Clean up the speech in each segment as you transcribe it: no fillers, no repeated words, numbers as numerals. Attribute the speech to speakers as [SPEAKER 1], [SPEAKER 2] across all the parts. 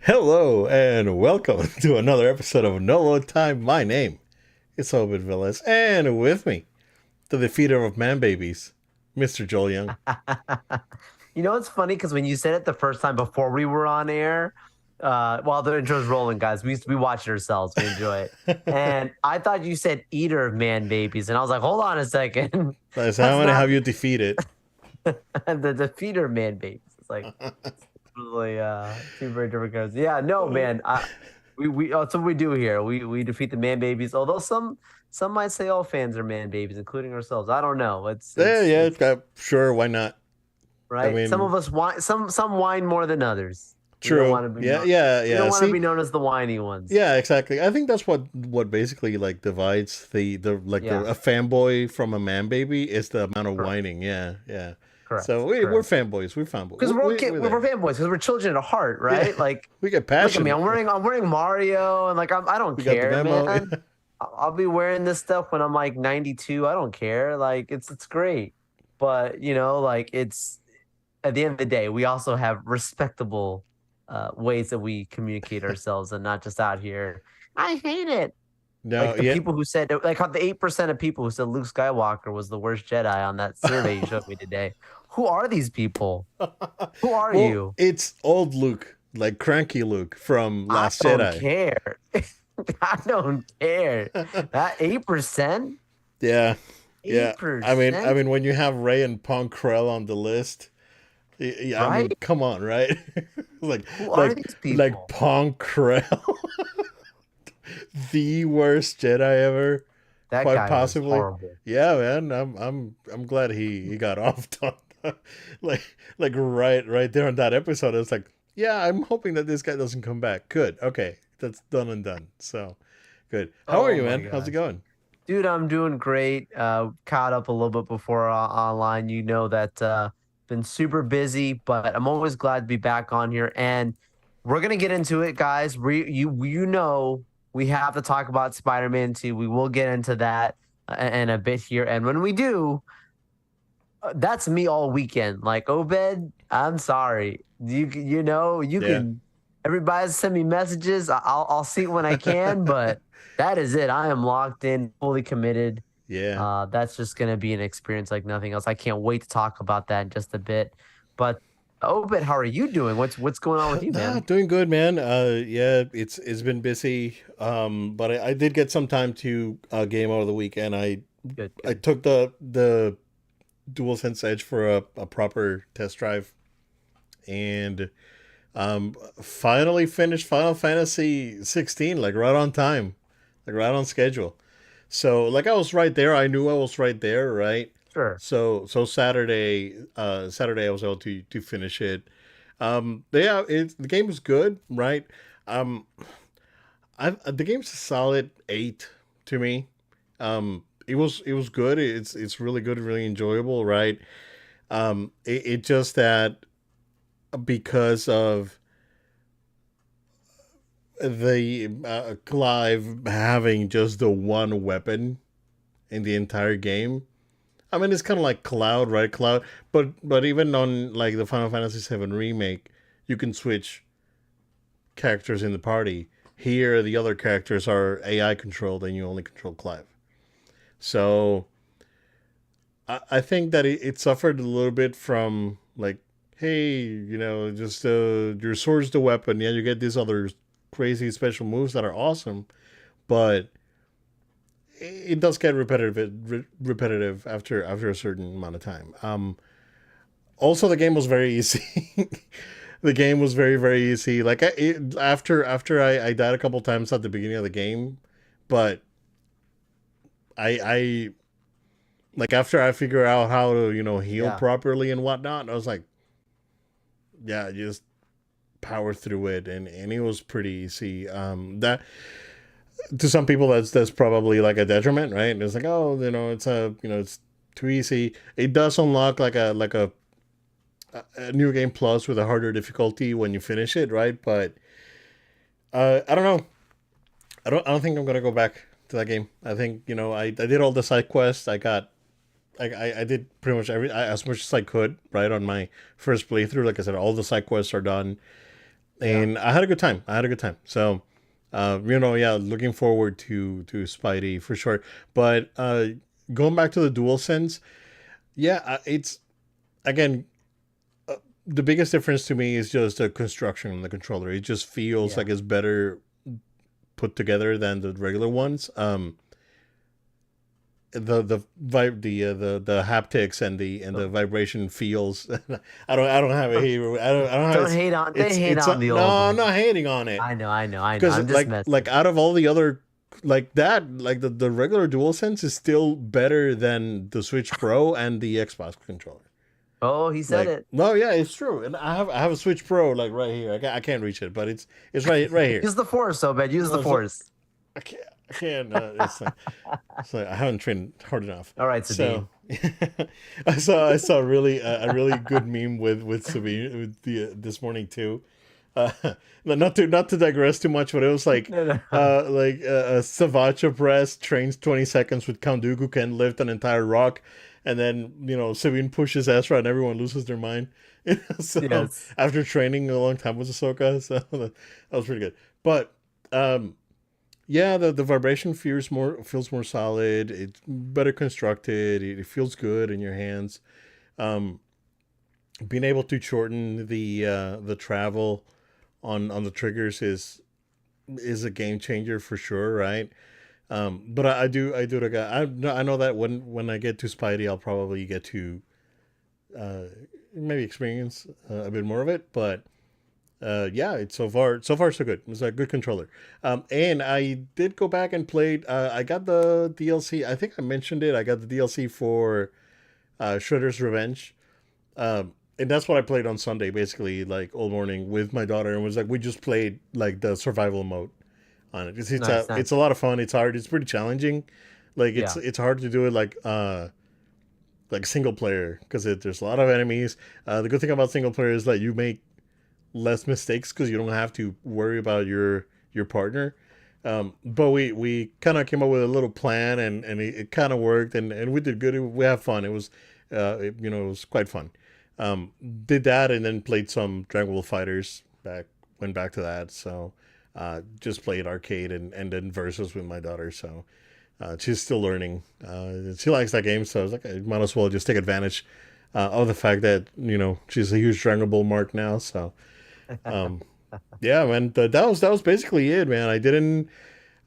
[SPEAKER 1] Hello and welcome to another episode of No Load Time. My name is Obed Villas, and with me, the defeater of man babies, Mr. Joel Young.
[SPEAKER 2] It's funny because when you said it the first time before we were on air, while the intro's rolling, guys, we watch it ourselves. We enjoy it. And I thought you said eater of man babies. And I was like, hold on a second.
[SPEAKER 1] So how
[SPEAKER 2] That's
[SPEAKER 1] many
[SPEAKER 2] not
[SPEAKER 1] have you defeated?
[SPEAKER 2] the feeder man babies. It's like really two very different kinds. Yeah, no, man. We that's what we do here. We defeat the man babies. Although some might say all fans are man babies, including ourselves. I don't know. It's
[SPEAKER 1] Yeah,
[SPEAKER 2] it's
[SPEAKER 1] yeah,
[SPEAKER 2] it's
[SPEAKER 1] sure, why not? I
[SPEAKER 2] right? Some
[SPEAKER 1] mean,
[SPEAKER 2] of us whine. Some whine more than others. We don't
[SPEAKER 1] true.
[SPEAKER 2] want to be
[SPEAKER 1] Yeah,
[SPEAKER 2] known.
[SPEAKER 1] yeah,
[SPEAKER 2] We don't
[SPEAKER 1] yeah.
[SPEAKER 2] want to
[SPEAKER 1] See,
[SPEAKER 2] be known as the whiny ones.
[SPEAKER 1] yeah, exactly. I think that's what basically like divides the
[SPEAKER 2] Yeah,
[SPEAKER 1] a fanboy from a man baby is the amount of
[SPEAKER 2] correct,
[SPEAKER 1] whining. Yeah, yeah. So
[SPEAKER 2] correct,
[SPEAKER 1] we're
[SPEAKER 2] correct.
[SPEAKER 1] fanboys. We're fanboys.
[SPEAKER 2] Because
[SPEAKER 1] We're
[SPEAKER 2] we're
[SPEAKER 1] there.
[SPEAKER 2] fanboys. Because we're children at heart,
[SPEAKER 1] Yeah,
[SPEAKER 2] right? Like,
[SPEAKER 1] we get
[SPEAKER 2] look at me.
[SPEAKER 1] passionate.
[SPEAKER 2] I'm wearing Mario, and like I don't
[SPEAKER 1] We got the
[SPEAKER 2] care,
[SPEAKER 1] memo.
[SPEAKER 2] man. I'll be wearing this stuff when I'm like 92. I don't care. Like it's great, but like it's at the end of the day, we also have respectable ways that we communicate ourselves, and not just out here. I hate it.
[SPEAKER 1] No,
[SPEAKER 2] Like the
[SPEAKER 1] yeah,
[SPEAKER 2] people who said, like the 8% of people who said Luke Skywalker was the worst Jedi on that survey you showed me today. Who are these people? Who are
[SPEAKER 1] well,
[SPEAKER 2] you?
[SPEAKER 1] it's old Luke, like cranky Luke from
[SPEAKER 2] I
[SPEAKER 1] Last
[SPEAKER 2] don't
[SPEAKER 1] Jedi.
[SPEAKER 2] care. I don't care. That 8%?
[SPEAKER 1] Yeah, yeah. I
[SPEAKER 2] 8%?
[SPEAKER 1] mean, when you have Ray and Punk Krell on the list, I mean,
[SPEAKER 2] Right?
[SPEAKER 1] come on, right? like,
[SPEAKER 2] Who are
[SPEAKER 1] like,
[SPEAKER 2] these
[SPEAKER 1] like
[SPEAKER 2] people?
[SPEAKER 1] Punk Krell, the worst Jedi ever,
[SPEAKER 2] That
[SPEAKER 1] quite
[SPEAKER 2] guy was
[SPEAKER 1] possibly.
[SPEAKER 2] horrible.
[SPEAKER 1] Yeah, man. I'm glad he got off on like right there on that episode. It's like, yeah, I'm hoping that this guy doesn't come back. Good. Okay, that's done and done. So good. How are
[SPEAKER 2] Oh
[SPEAKER 1] you,
[SPEAKER 2] my
[SPEAKER 1] man? How's it
[SPEAKER 2] gosh.
[SPEAKER 1] going?
[SPEAKER 2] Dude, I'm doing great. Caught up a little bit before online. You know that been super busy, but I'm always glad to be back on here. And we're gonna get into it, guys. We have to talk about Spider-Man 2. We will get into that in a bit here. And when we do, that's me all weekend. Like Obed, I'm sorry. You
[SPEAKER 1] Yeah.
[SPEAKER 2] can everybody send me messages. I'll see it when I can, but that is it. I am locked in, fully committed.
[SPEAKER 1] Yeah.
[SPEAKER 2] That's just gonna be an experience like nothing else. I can't wait to talk about that in just a bit. But Obed, how are you doing? What's going on with you,
[SPEAKER 1] Nah,
[SPEAKER 2] man?
[SPEAKER 1] doing good, man. Yeah, it's been busy. But I did get some time to game over the weekend.
[SPEAKER 2] Good,
[SPEAKER 1] I
[SPEAKER 2] good.
[SPEAKER 1] took the DualSense Edge for a proper test drive, and finally finished Final Fantasy 16 like right on time, like right on schedule. So like I was right there. I knew I was right there, right?
[SPEAKER 2] Sure.
[SPEAKER 1] So Saturday I was able to finish it. Yeah, the game is good, right? Um, the game's a solid 8 to me. It was good. It's really good, really enjoyable, right? It just that because of the Clive having just the one weapon in the entire game. I mean, it's kind of like Cloud, right? Cloud, but even on like the Final Fantasy VII remake, you can switch characters in the party. Here, the other characters are AI controlled, and you only control Clive. So I think that it suffered a little bit from like, hey, just your sword's the weapon. Yeah, you get these other crazy special moves that are awesome, but it does get repetitive after a certain amount of time. Also, the game was very easy. The game was very easy. Like after I died a couple times at the beginning of the game, but I like after I figure out how to heal
[SPEAKER 2] Yeah.
[SPEAKER 1] properly and whatnot, I was like, yeah, just power through it, and it was pretty easy. That to some people that's probably like a detriment, right? And it's like, oh, it's too easy. It does unlock a new game plus with a harder difficulty when you finish it, right? But I don't know. I don't think I'm gonna go back to that game. I think I did all the side quests. I did pretty much as much as I could right on my first playthrough. Like I said, all the side quests are done.
[SPEAKER 2] Yeah.
[SPEAKER 1] and I had a good time. I had a good time. So, yeah, looking forward to Spidey for sure. But going back to the DualSense, yeah, it's again the biggest difference to me is just the construction on the controller. It just feels
[SPEAKER 2] Yeah.
[SPEAKER 1] like it's better put together than the regular ones. The vibe the haptics and the vibration feels. I don't have a hater. I don't have
[SPEAKER 2] Don't hate on. They hate
[SPEAKER 1] it's
[SPEAKER 2] on the
[SPEAKER 1] no,
[SPEAKER 2] old
[SPEAKER 1] I'm
[SPEAKER 2] one.
[SPEAKER 1] not hating on it
[SPEAKER 2] I know. I know. I know.
[SPEAKER 1] because
[SPEAKER 2] I'm just messing.
[SPEAKER 1] like out of all the other like that like the regular DualSense is still better than the Switch Pro and the Xbox controller.
[SPEAKER 2] Oh, he said
[SPEAKER 1] Like
[SPEAKER 2] it.
[SPEAKER 1] no, yeah, it's true, and I have a Switch Pro like right here. I can't reach it, but it's right here.
[SPEAKER 2] Use the force, so man. Use the
[SPEAKER 1] No, so
[SPEAKER 2] force.
[SPEAKER 1] I can't. It's like I haven't trained hard enough.
[SPEAKER 2] All right,
[SPEAKER 1] So
[SPEAKER 2] Sabine.
[SPEAKER 1] I saw really a really good meme with Sabine with this morning too. Uh, not to digress too much, but it was
[SPEAKER 2] No, no.
[SPEAKER 1] a Savacha press trains 20 seconds with Count Dooku can lift an entire rock, and then Sabine pushes Ezra and everyone loses their mind. So
[SPEAKER 2] Yes.
[SPEAKER 1] after training a long time with Ahsoka, so that was pretty good. But yeah, the vibration feels more solid. It's better constructed. It feels good in your hands. Um, Being able to shorten the travel on the triggers is a game changer for sure, right? But I do like I know that when I get to Spidey, I'll probably get to uh, maybe experience a bit more of it, but yeah, it's so far so good. It's a good controller. And I did go back and played. I got the DLC. I think I mentioned it. I got the DLC for Shredder's Revenge. And that's what I played on Sunday, basically, like all morning with my daughter. And was like we just played like the survival mode on it.
[SPEAKER 2] Nice.
[SPEAKER 1] It's
[SPEAKER 2] Nice.
[SPEAKER 1] a lot of fun. It's hard. It's pretty challenging. Like it's
[SPEAKER 2] Yeah.
[SPEAKER 1] it's hard to do it like single player because there's a lot of enemies. The good thing about single player is that you make less mistakes because you don't have to worry about your partner. But we kind of came up with a little plan and it kind of worked and we did good. We have fun. It was it was quite fun. Did that and then played some Dragon Ball Fighters back. Went back to that. So just played arcade and then versus with my daughter. So she's still learning. She likes that game, so I was like, I might as well just take advantage of the fact that she's a huge Dragon Ball mark now. So um, yeah, man, that was basically it, man. I didn't.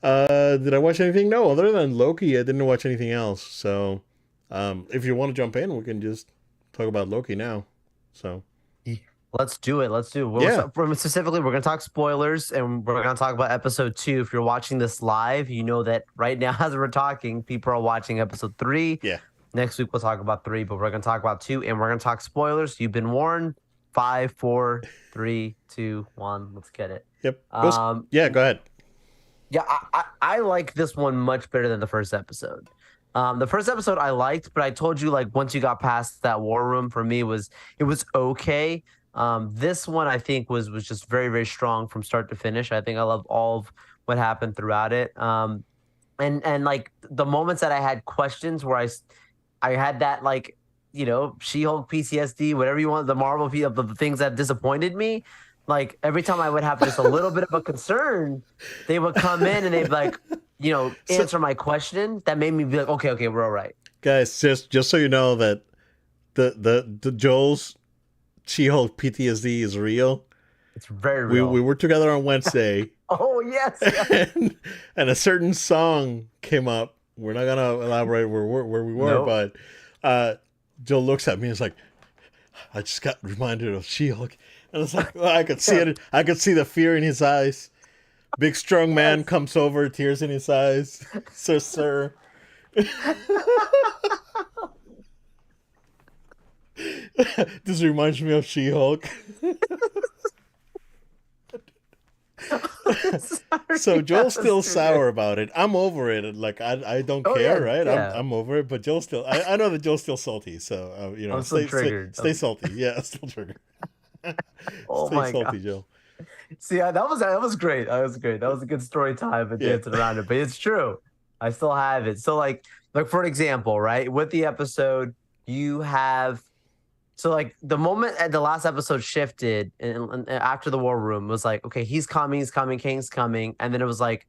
[SPEAKER 1] Did I watch anything? No, other than Loki, I didn't watch anything else. So, if you want to jump in, we can just talk about Loki now. So,
[SPEAKER 2] Yeah. Let's do it. Let's do it.
[SPEAKER 1] yeah,
[SPEAKER 2] Specifically, we're going to talk spoilers and we're going to talk about episode 2. If you're watching this live, you know that right now, as we're talking, people are watching episode 3.
[SPEAKER 1] yeah,
[SPEAKER 2] Next week, we'll talk about 3, but we're going to talk about 2 and we're going to talk spoilers. You've been warned. 5, 4, 3, 2, 1. Let's get it.
[SPEAKER 1] yep.
[SPEAKER 2] Um,
[SPEAKER 1] Yeah, go ahead.
[SPEAKER 2] yeah, I like this one much better than the first episode. The first episode I liked, but I told you like once you got past that war room, for me it was okay. This one I think was just very very strong from start to finish. I think I love all of what happened throughout it. And like the moments that I had questions where I had that like She-Hulk PTSD, whatever you want, the Marvel of the things that disappointed me. Like every time I would have just a little bit of a concern, they would come in and they'd be like,
[SPEAKER 1] So,
[SPEAKER 2] answer my question. That made me be like, okay, we're all right.
[SPEAKER 1] guys, just so you know that the Joel's She-Hulk PTSD is real.
[SPEAKER 2] It's very
[SPEAKER 1] We
[SPEAKER 2] real.
[SPEAKER 1] were together on Wednesday,
[SPEAKER 2] Oh yes, yes.
[SPEAKER 1] and a certain song came up. We're not gonna elaborate where we were,
[SPEAKER 2] Nope.
[SPEAKER 1] but Joel looks at me and is like, "I just got reminded of She-Hulk," and it's like well, I could see it. I could see the fear in his eyes. Big strong man
[SPEAKER 2] Yes.
[SPEAKER 1] comes over, tears in his eyes. Sir. This reminds me of She-Hulk. So
[SPEAKER 2] Sorry,
[SPEAKER 1] Joel's
[SPEAKER 2] that was
[SPEAKER 1] still
[SPEAKER 2] too good.
[SPEAKER 1] sour about it. I'm over it. Like I don't
[SPEAKER 2] Oh
[SPEAKER 1] care,
[SPEAKER 2] yeah,
[SPEAKER 1] right? I'm
[SPEAKER 2] yeah.
[SPEAKER 1] I'm over it. But Joel's still. I know that Joel's still salty. So
[SPEAKER 2] I'm so triggered.
[SPEAKER 1] stay salty. Yeah, still triggered.
[SPEAKER 2] Oh
[SPEAKER 1] Stay
[SPEAKER 2] my
[SPEAKER 1] salty,
[SPEAKER 2] gosh.
[SPEAKER 1] Joe.
[SPEAKER 2] See, that was great. That was great. That was a good story time and
[SPEAKER 1] Yeah,
[SPEAKER 2] dancing around it. But it's true. I still have it. So like for an example, right? With the episode, you have So like the moment at the last episode shifted and after the war room was like, okay, he's coming, King's coming, and then it was like,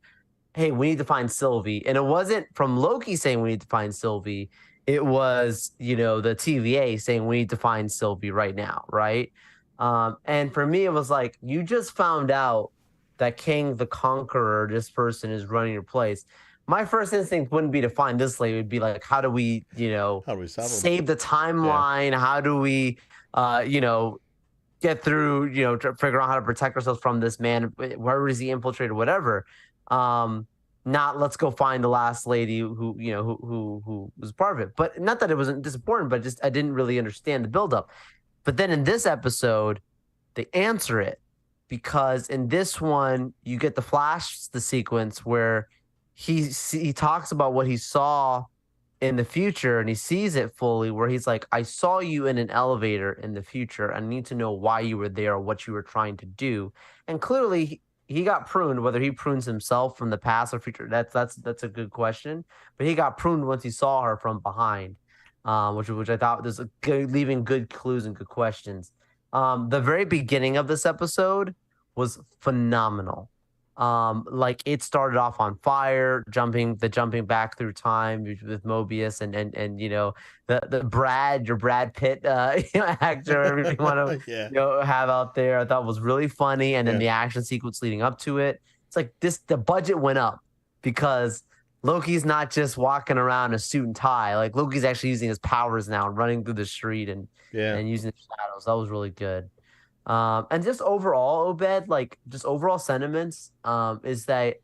[SPEAKER 2] hey, we need to find Sylvie. And it wasn't from Loki saying we need to find Sylvie. It was, the TVA saying we need to find Sylvie right now, right? And for me, it was like, you just found out that King the Conqueror, this person is running your place. My first instinct wouldn't be to find this lady. It would be like, how do we,
[SPEAKER 1] How do we stop him?
[SPEAKER 2] save the
[SPEAKER 1] Yeah.
[SPEAKER 2] timeline? How do we, get through, to figure out how to protect ourselves from this man, wherever is he infiltrated, whatever. Um, Not let's go find the last lady who was part of it. But not that it wasn't disappointing, but just I didn't really understand the buildup. But then in this episode, they answer it because in this one you get the sequence where he talks about what he saw in the future and he sees it fully where he's like, I saw you in an elevator in the future. I need to know why you were there or what you were trying to do. And clearly he got pruned. Whether he prunes himself from the past or future, that's a good question. But he got pruned once he saw her from behind, which I thought was leaving good clues and good questions. The very beginning of this episode was phenomenal. Like it started off on fire, jumping back through time with Mobius and the your Brad Pitt actor if you want to
[SPEAKER 1] Yeah.
[SPEAKER 2] have out there. I thought was really funny, and then
[SPEAKER 1] Yeah.
[SPEAKER 2] the action sequence leading up to it. It's like the budget went up because Loki's not just walking around in a suit and tie. Like Loki's actually using his powers now and running through the street
[SPEAKER 1] Yeah.
[SPEAKER 2] and using the shadows. That was really good. And just overall, Obed, like just overall sentiments, is that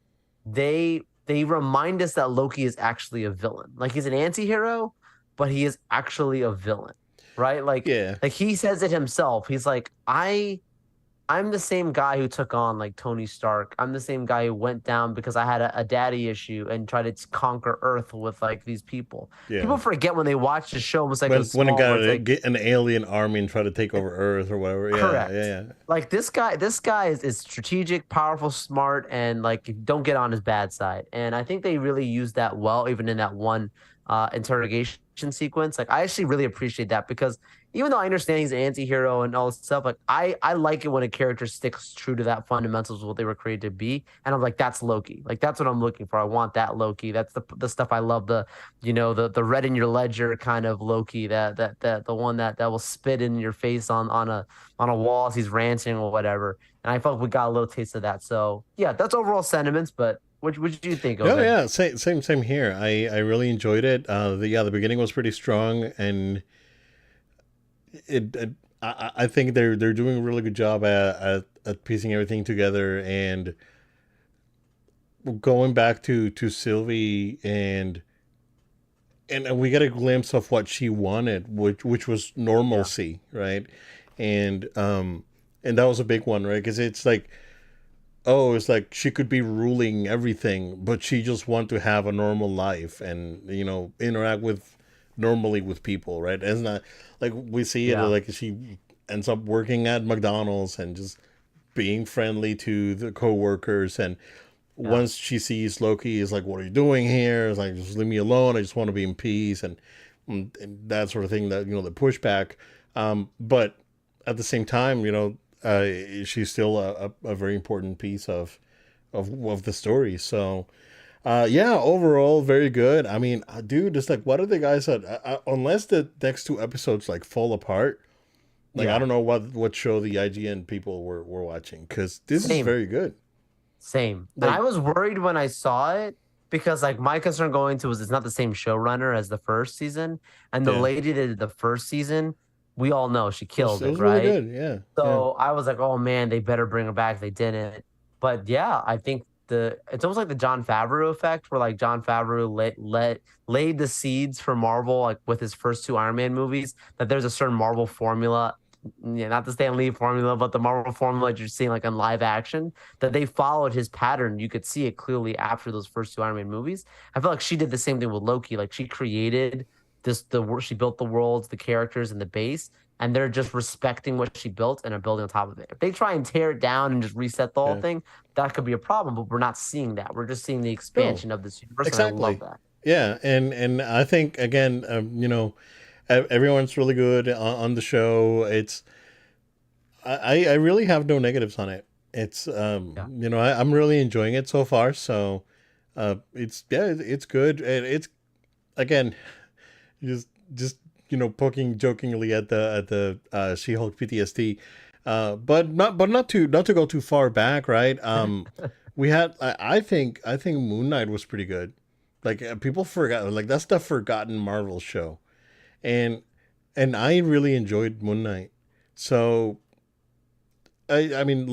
[SPEAKER 2] they remind us that Loki is actually a villain. Like he's an anti-hero, but he is actually a villain, right?
[SPEAKER 1] Yeah.
[SPEAKER 2] Like he says it himself. He's like, I'm the same guy who took on like Tony Stark. I'm the same guy who went down because I had a daddy issue and tried to conquer Earth with like these people.
[SPEAKER 1] Yeah.
[SPEAKER 2] People forget when they watch the show almost like
[SPEAKER 1] When it got
[SPEAKER 2] like,
[SPEAKER 1] get an alien army and try to take over Earth or whatever. Yeah.
[SPEAKER 2] correct.
[SPEAKER 1] Yeah.
[SPEAKER 2] Like this guy is strategic, powerful, smart, and like don't get on his bad side. And I think they really used that well, even in that one interrogation sequence. Like I actually really appreciate that because even though I understand he's an anti-hero and all this stuff, like I like it when a character sticks true to that fundamentals of what they were created to be. And I'm like, that's Loki. Like that's what I'm looking for. I want that Loki. That's the stuff I love. The red in your ledger kind of Loki, that the one that will spit in your face on a wall as he's ranting or whatever. And I felt we got a little taste of that. So yeah, that's overall sentiments, but what do you think of
[SPEAKER 1] No,
[SPEAKER 2] it?
[SPEAKER 1] yeah, same here. I really enjoyed it. The beginning was pretty strong, and I think they're doing a really good job at piecing everything together and going back to Sylvie and we get a glimpse of what she wanted, which was
[SPEAKER 2] Yeah.
[SPEAKER 1] normalcy, right? And that was a big one, right? Because it's like, oh, it's like she could be ruling everything, but she just want to have a normal life and interact with normally with people, right? And it's not like we see it
[SPEAKER 2] Yeah.
[SPEAKER 1] like she ends up working at McDonald's and just being friendly to the coworkers and
[SPEAKER 2] Yeah.
[SPEAKER 1] once she sees Loki is like, what are you doing here? It's like, just leave me alone. I just want to be in peace and that sort of thing that the pushback. But at the same time, she's still a very important piece of the story. So yeah, overall, very good. I mean, dude, it's like, what are the guys that, unless the next two episodes like fall apart, like, I
[SPEAKER 2] Yeah.
[SPEAKER 1] don't know what show the IGN people were watching because this is
[SPEAKER 2] Same.
[SPEAKER 1] very good.
[SPEAKER 2] Same. And I
[SPEAKER 1] Like,
[SPEAKER 2] was worried when I saw it because like my concern going to was it's not the same showrunner as the first season. And the
[SPEAKER 1] yeah,
[SPEAKER 2] lady that did the first season, we all know she killed
[SPEAKER 1] it
[SPEAKER 2] it,
[SPEAKER 1] was really
[SPEAKER 2] right?
[SPEAKER 1] good. Yeah, yeah,
[SPEAKER 2] So I was like, oh man, they better bring her back. They didn't. But yeah, I think it's almost like the John Favreau effect, where like John Favreau laid the seeds for Marvel, like with his first two Iron Man movies, that there's a certain Marvel formula. Yeah, not the Stan Lee formula, but the Marvel formula that you're seeing like in live action, that they followed his pattern. You could see it clearly after those first two Iron Man movies. I feel like she did the same thing with Loki. Like she created she built the worlds, the characters, and the base, and they're just respecting what she built and are building on top of it. If they try and tear it down and just reset the whole
[SPEAKER 1] yeah.
[SPEAKER 2] thing, that could be a problem. But we're not seeing that. We're just seeing the
[SPEAKER 1] No,
[SPEAKER 2] expansion of this universe, and I love
[SPEAKER 1] exactly.
[SPEAKER 2] that.
[SPEAKER 1] Yeah, and I think again, Everyone's really good on the show. I really have no negatives on it. It's
[SPEAKER 2] Yeah.
[SPEAKER 1] I'm really enjoying it so far. So it's it's good. It's again just poking jokingly at the She-Hulk PTSD, but not to go too far back, right? We had I think Moon Knight was pretty good. Like people forgot, like that's the forgotten Marvel show, and I really enjoyed Moon Knight. So I mean,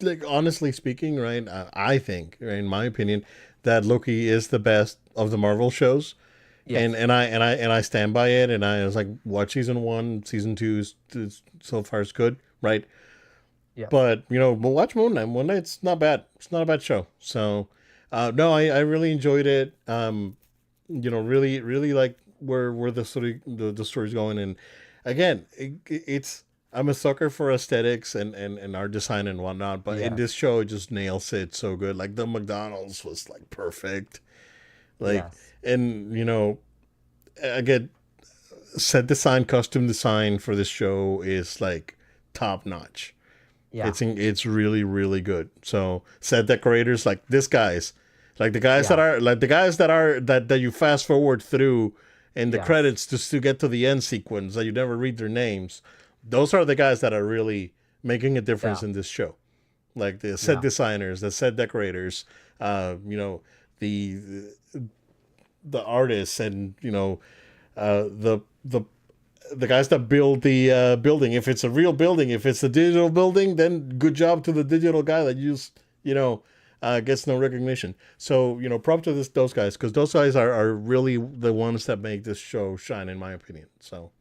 [SPEAKER 1] like honestly speaking, right? I think, right, in my opinion, that Loki is the best of the Marvel shows, and
[SPEAKER 2] Yes.
[SPEAKER 1] I stand by it. And I was like, watch season one, season two is so far is good, right?
[SPEAKER 2] Yeah.
[SPEAKER 1] But but watch Moon Knight. Moon Knight's not bad. It's not a bad show. So, no, I really enjoyed it. Really really like where the story's going. And again, it's I'm a sucker for aesthetics and art design and whatnot. But in this
[SPEAKER 2] Yes.
[SPEAKER 1] show, it just nails it so good. Like the McDonald's was like perfect. Like,
[SPEAKER 2] Yes.
[SPEAKER 1] and again, set design, costume design for this show is like top notch.
[SPEAKER 2] Yeah.
[SPEAKER 1] It's really really good. So set decorators like this guys, like the guys that
[SPEAKER 2] Yeah.
[SPEAKER 1] are like the guys that you fast forward through in the
[SPEAKER 2] Yes.
[SPEAKER 1] credits just to get to the end sequence that you never read their names. Those are the guys that are really making a difference
[SPEAKER 2] Yeah.
[SPEAKER 1] in this show. Like the set
[SPEAKER 2] Yeah.
[SPEAKER 1] designers, the set decorators, the the artists, and the guys that build the building. If it's a real building, if it's a digital building, then good job to the digital guy that gets no recognition. So prop to those guys, because those guys are really the ones that make this show shine, in my opinion. So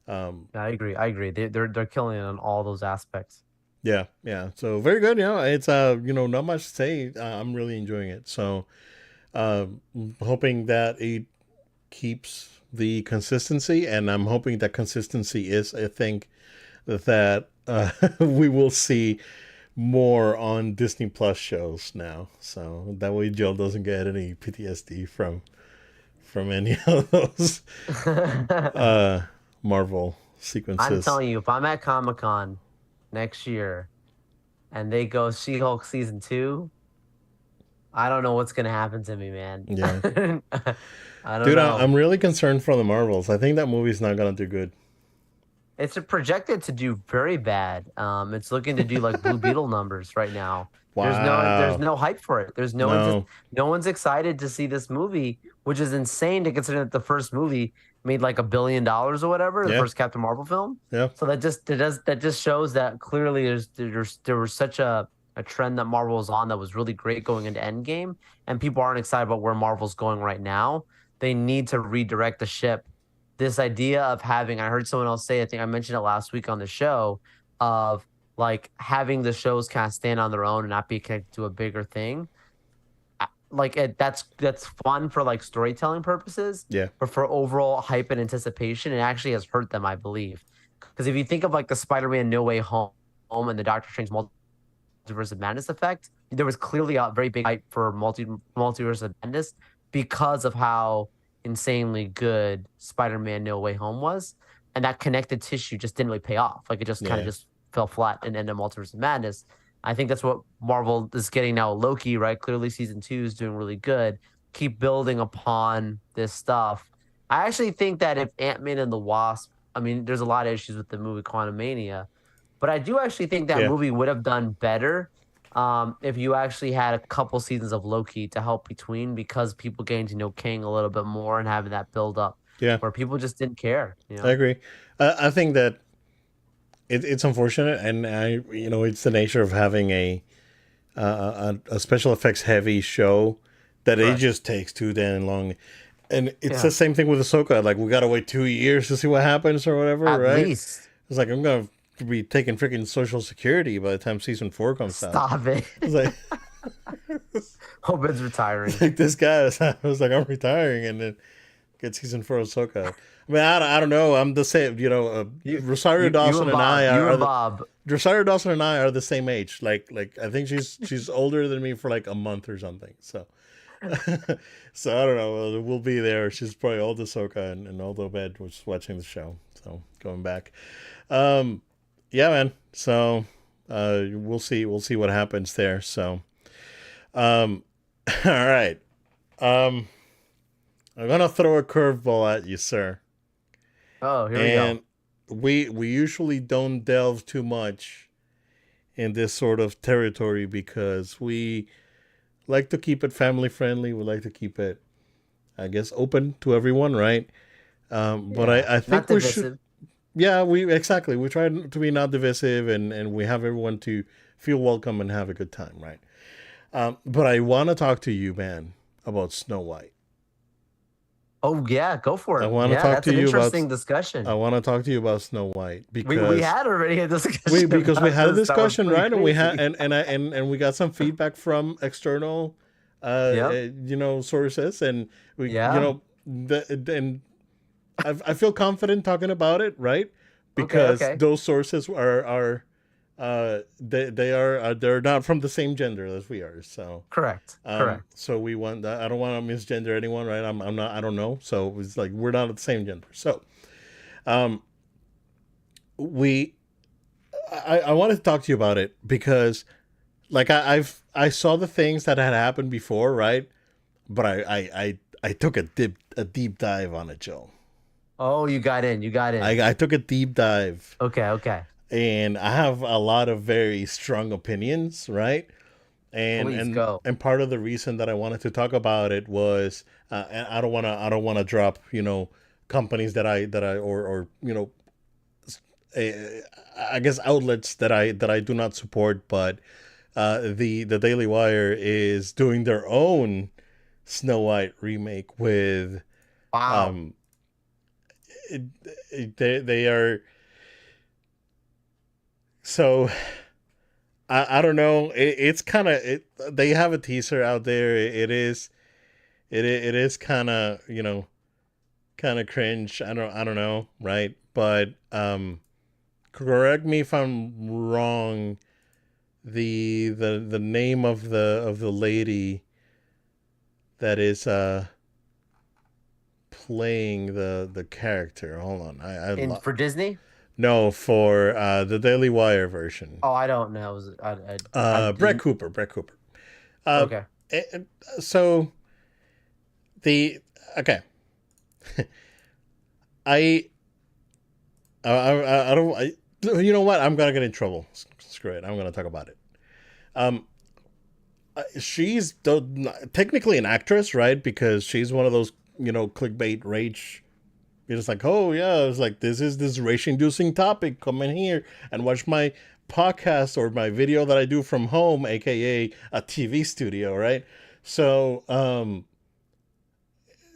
[SPEAKER 1] um,
[SPEAKER 2] I agree. I agree. They're killing it on all those aspects.
[SPEAKER 1] yeah, yeah. So very good. It's not much to say. I'm really enjoying it. So uh, hoping that it keeps the consistency, and I'm hoping that consistency is, I think, that we will see more on Disney Plus shows now, so that way Jill doesn't get any PTSD from any of those uh, Marvel
[SPEAKER 2] I'm
[SPEAKER 1] sequences.
[SPEAKER 2] telling you, if I'm at Comic Con next year and they go She-Hulk season two, I don't know what's gonna happen to me, man.
[SPEAKER 1] Yeah,
[SPEAKER 2] I don't
[SPEAKER 1] dude,
[SPEAKER 2] know.
[SPEAKER 1] I'm really concerned for the Marvels. I think that movie's not gonna do good.
[SPEAKER 2] It's projected to do very bad. It's looking to do like Blue Beetle numbers right now. There's
[SPEAKER 1] Wow.
[SPEAKER 2] no hype for it. There's
[SPEAKER 1] No.
[SPEAKER 2] no one's excited to see this movie, which is insane to consider that the first movie made like $1 billion or whatever, the
[SPEAKER 1] Yeah.
[SPEAKER 2] first Captain Marvel film.
[SPEAKER 1] Yeah.
[SPEAKER 2] So that just shows that clearly there was such a trend that Marvel was on that was really great going into Endgame, and people aren't excited about where Marvel's going right now. They need to redirect the ship. This idea of having, I heard someone else say, I think I mentioned it last week on the show, of like having the shows kind of stand on their own and not be connected to a bigger thing. That's fun for like storytelling purposes,
[SPEAKER 1] Yeah.
[SPEAKER 2] but for overall hype and anticipation, it actually has hurt them, I believe. Because if you think of like the Spider-Man No Way Home and the Doctor Strange Multiverse of Madness effect, there was clearly a very big hype for Multiverse of Madness because of how insanely good Spider-Man No Way Home was, and that connected tissue just didn't really pay off. Like it just kind of
[SPEAKER 1] Yeah.
[SPEAKER 2] just fell flat and ended Multiverse of Madness. I think that's what Marvel is getting now. Loki, right? Clearly, season two is doing really good. Keep building upon this stuff. I actually think that if Ant-Man and the Wasp, I mean, there's a lot of issues with the movie Quantumania, but I do actually think that
[SPEAKER 1] Yeah.
[SPEAKER 2] movie would have done better if you actually had a couple seasons of Loki to help between, because people getting to know King a little bit more and having that build up
[SPEAKER 1] Yeah.
[SPEAKER 2] where people just didn't care,
[SPEAKER 1] I agree. I think that it's unfortunate, and it's the nature of having a special effects heavy show that it
[SPEAKER 2] Correct.
[SPEAKER 1] just takes too damn long. And it's
[SPEAKER 2] Yeah.
[SPEAKER 1] the same thing with Ahsoka. Like we gotta wait 2 years to see what happens or whatever,
[SPEAKER 2] At
[SPEAKER 1] right?
[SPEAKER 2] least
[SPEAKER 1] It's like I'm gonna be taking freaking Social Security by the time season 4 comes out.
[SPEAKER 2] stop it.
[SPEAKER 1] It's like,
[SPEAKER 2] Hope it's retiring.
[SPEAKER 1] like this guy was like, I'm retiring, and then get season 4 of Ahsoka. I mean, I don't know. I'm the same.
[SPEAKER 2] You,
[SPEAKER 1] Rosario
[SPEAKER 2] you
[SPEAKER 1] Dawson
[SPEAKER 2] and
[SPEAKER 1] and I
[SPEAKER 2] Bob, you
[SPEAKER 1] are
[SPEAKER 2] and
[SPEAKER 1] the
[SPEAKER 2] Bob.
[SPEAKER 1] Rosario Dawson and I are the same age. Like I think she's older than me for like a month or something. So So I don't know. We'll be there. She's probably old Ahsoka and all the bed was watching the show. So going back. Um, yeah, man. So we'll see. We'll see what happens there. So um, all right. Um, I'm gonna throw a curveball at you, sir.
[SPEAKER 2] Oh, here we go.
[SPEAKER 1] And we usually don't delve too much in this sort of territory because we like to keep it family friendly. We like to keep it, I guess, open to everyone, right? But
[SPEAKER 2] Yeah,
[SPEAKER 1] I
[SPEAKER 2] not
[SPEAKER 1] think we should,
[SPEAKER 2] divisive.
[SPEAKER 1] yeah, we exactly. We try to be not divisive and we have everyone to feel welcome and have a good time, right? But I want to talk to you, man, about Snow White.
[SPEAKER 2] Oh yeah, go for
[SPEAKER 1] I
[SPEAKER 2] it.
[SPEAKER 1] want to
[SPEAKER 2] Yeah,
[SPEAKER 1] talk
[SPEAKER 2] that's
[SPEAKER 1] to
[SPEAKER 2] an
[SPEAKER 1] you about.
[SPEAKER 2] interesting
[SPEAKER 1] I
[SPEAKER 2] discussion.
[SPEAKER 1] want to talk to you about Snow White
[SPEAKER 2] We
[SPEAKER 1] because
[SPEAKER 2] had already a
[SPEAKER 1] we
[SPEAKER 2] discussion
[SPEAKER 1] because we
[SPEAKER 2] about
[SPEAKER 1] had a
[SPEAKER 2] this. That was
[SPEAKER 1] discussion,
[SPEAKER 2] pretty
[SPEAKER 1] right? And we had
[SPEAKER 2] crazy.
[SPEAKER 1] and we got some feedback from external
[SPEAKER 2] Yep.
[SPEAKER 1] sources, and we
[SPEAKER 2] Yeah.
[SPEAKER 1] and I feel confident talking about it, right?
[SPEAKER 2] Okay.
[SPEAKER 1] Because
[SPEAKER 2] Okay.
[SPEAKER 1] those sources are they are they're not from the same gender as we are. So
[SPEAKER 2] Correct. Correct.
[SPEAKER 1] so we want that. I don't want to misgender anyone, right? I'm not. I don't know. So it's like we're not the same gender. So um we I wanted to talk to you about it because like I saw the things that had happened before, right? But I took a deep dive on it, Joe.
[SPEAKER 2] Oh, you got in. You got in.
[SPEAKER 1] I took a deep dive
[SPEAKER 2] Okay. Okay.
[SPEAKER 1] and I have a lot of very strong opinions, right?
[SPEAKER 2] Please go.
[SPEAKER 1] And part of the reason that I wanted to talk about it was and I don't wanna drop companies that I or uh, I guess outlets that I do not support, but the Daily Wire is doing their own Snow White remake with
[SPEAKER 2] Wow.
[SPEAKER 1] um they are so I don't know it's kind of they have a teaser out there it is it is kind of kind of cringe I don't know right but correct me if I'm wrong the name of the lady that is playing the character. Hold on,
[SPEAKER 2] In for Disney?
[SPEAKER 1] no for the Daily Wire version.
[SPEAKER 2] Oh, I don't know. I
[SPEAKER 1] Brett
[SPEAKER 2] didn't.
[SPEAKER 1] Cooper. Brett Cooper. Uh,
[SPEAKER 2] Okay.
[SPEAKER 1] so the okay, I I don't you know what I'm gonna get in trouble. Screw it. I'm gonna talk about it. Um, she's technically an actress, right? Because she's one of those clickbait rage. It's like, oh yeah, it's like this is this race-inducing topic. Come in here and watch my podcast or my video that I do from home, aka a TV studio, right? So,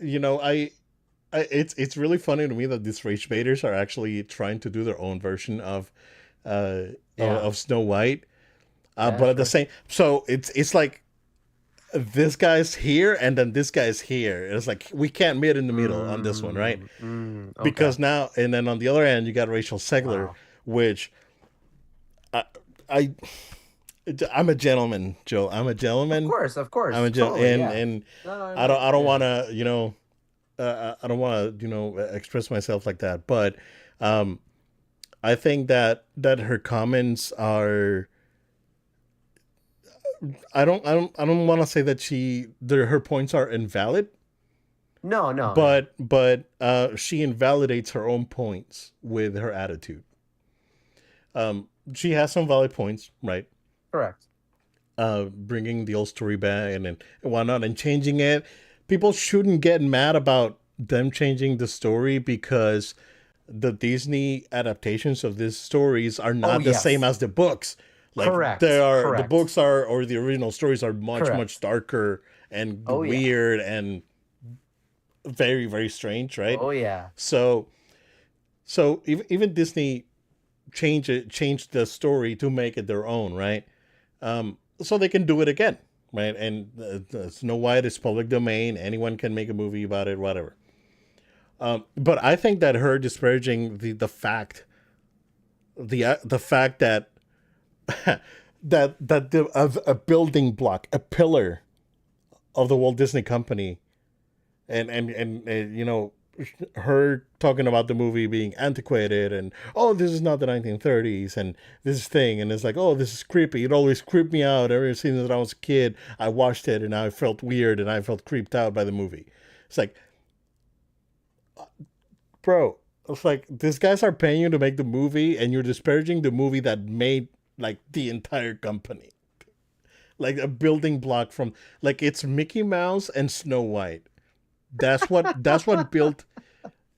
[SPEAKER 1] you know, it's really funny to me that these rage baiters are actually trying to do their own version
[SPEAKER 2] Yeah.
[SPEAKER 1] of Snow White.
[SPEAKER 2] Yeah.
[SPEAKER 1] But at the
[SPEAKER 2] Sure.
[SPEAKER 1] same, so it's like this guy's here and then this guy's here. It's like we can't meet in the middle on this one, right?
[SPEAKER 2] Okay.
[SPEAKER 1] Because now and then on the other end you got Rachel Segler,
[SPEAKER 2] Wow.
[SPEAKER 1] which I, I I'm a gentleman, Joe. I'm a
[SPEAKER 2] Of
[SPEAKER 1] gentleman.
[SPEAKER 2] course. Of
[SPEAKER 1] I'm
[SPEAKER 2] course.
[SPEAKER 1] a
[SPEAKER 2] Totally. Yeah.
[SPEAKER 1] and
[SPEAKER 2] No,
[SPEAKER 1] I don't
[SPEAKER 2] yeah.
[SPEAKER 1] want to I don't want to express myself like that, but um I think that her comments are I don't want to say that her points are invalid,
[SPEAKER 2] No, no, no.
[SPEAKER 1] but she invalidates her own points with her attitude. She has some valid points, right?
[SPEAKER 2] Correct.
[SPEAKER 1] Bringing the old story back and whatnot and changing it. People shouldn't get mad about them changing the story because the Disney adaptations of these stories are
[SPEAKER 2] Oh,
[SPEAKER 1] not the same
[SPEAKER 2] yes.
[SPEAKER 1] as the books. Like they
[SPEAKER 2] Correct.
[SPEAKER 1] are, the
[SPEAKER 2] Correct.
[SPEAKER 1] books are, or the original stories are much
[SPEAKER 2] Correct.
[SPEAKER 1] darker and
[SPEAKER 2] Oh, yeah.
[SPEAKER 1] weird and very strange, right?
[SPEAKER 2] Oh, yeah.
[SPEAKER 1] So even Disney changed the story to make it their own, right? So they can do it again, right? And Snow White is public domain; anyone can make a movie about it, whatever. But I think that her disparaging the fact that that a building block, a pillar of the Walt Disney Company, and her talking about the movie being antiquated, and oh, this is not the 1930s, and this thing, and it's like, oh, this is creepy. It always creeped me out ever since I was a kid. I watched it and I felt weird and I felt creeped out by the movie. It's like, bro, it's like these guys are paying you to make the movie, and you're disparaging the movie that made like the entire company, like a building block from, like, it's Mickey Mouse and Snow White. That's what built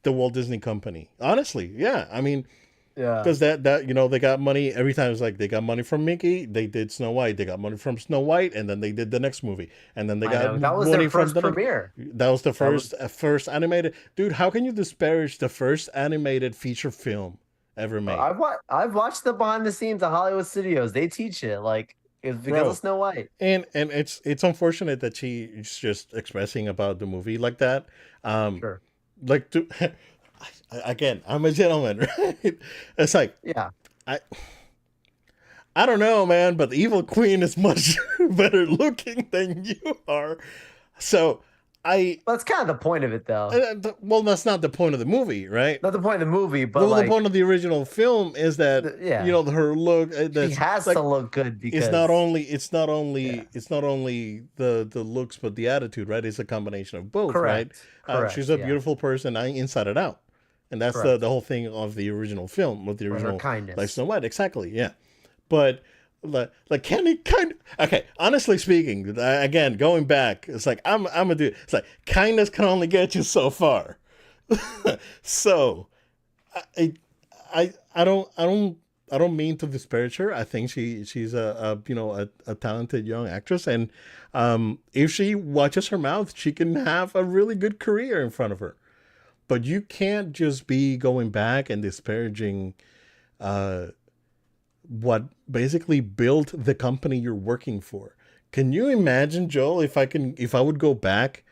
[SPEAKER 1] the Walt Disney Company. Honestly, yeah. I mean,
[SPEAKER 2] Yeah.
[SPEAKER 1] because that they got money every time. It's like they got money from Mickey, they did Snow White. They got money from Snow White, and then they did the next movie, and then they
[SPEAKER 2] I
[SPEAKER 1] got
[SPEAKER 2] know. That was their
[SPEAKER 1] money from
[SPEAKER 2] first
[SPEAKER 1] the next.
[SPEAKER 2] premiere.
[SPEAKER 1] That was the
[SPEAKER 2] That was
[SPEAKER 1] first animated. Dude, how can you disparage the first animated feature film ever made,
[SPEAKER 2] I've watched the behind the scenes of Hollywood Studios. They teach it like it's because of
[SPEAKER 1] bro?
[SPEAKER 2] Snow White.
[SPEAKER 1] And it's unfortunate that she's just expressing about the movie like that. Um,
[SPEAKER 2] Sure.
[SPEAKER 1] like to again, I'm a gentleman, right? It's like
[SPEAKER 2] Yeah.
[SPEAKER 1] I I don't know, man, but the Evil Queen is much better looking than you are. So I
[SPEAKER 2] That's kind of the point of it, though.
[SPEAKER 1] well, that's not the point of the movie, right?
[SPEAKER 2] Not the point of the movie, but
[SPEAKER 1] Well, the
[SPEAKER 2] like,
[SPEAKER 1] point of the original film is that
[SPEAKER 2] yeah,
[SPEAKER 1] her look.
[SPEAKER 2] she
[SPEAKER 1] That's
[SPEAKER 2] has
[SPEAKER 1] like
[SPEAKER 2] to look good
[SPEAKER 1] it's not
[SPEAKER 2] because,
[SPEAKER 1] only
[SPEAKER 2] yeah,
[SPEAKER 1] the looks, but the attitude, right? It's a combination of both, right?
[SPEAKER 2] correct,
[SPEAKER 1] She's
[SPEAKER 2] correct,
[SPEAKER 1] a
[SPEAKER 2] yeah,
[SPEAKER 1] beautiful person, inside and out, and that's the
[SPEAKER 2] correct.
[SPEAKER 1] whole thing of the original film, with the
[SPEAKER 2] For her
[SPEAKER 1] original, like,
[SPEAKER 2] kindness.
[SPEAKER 1] Snow White, exactly, yeah. But like Candy kind okay, honestly speaking, again going back, it's like I'm a dude. It's like kindness can only get you so far. So I I don't mean to disparage her. I think she's a talented young actress, and if she watches her mouth, she can have a really good career in front of her. But you can't just be going back and disparaging uh, what basically built the company you're working for. Can you imagine, Joel, if I would go back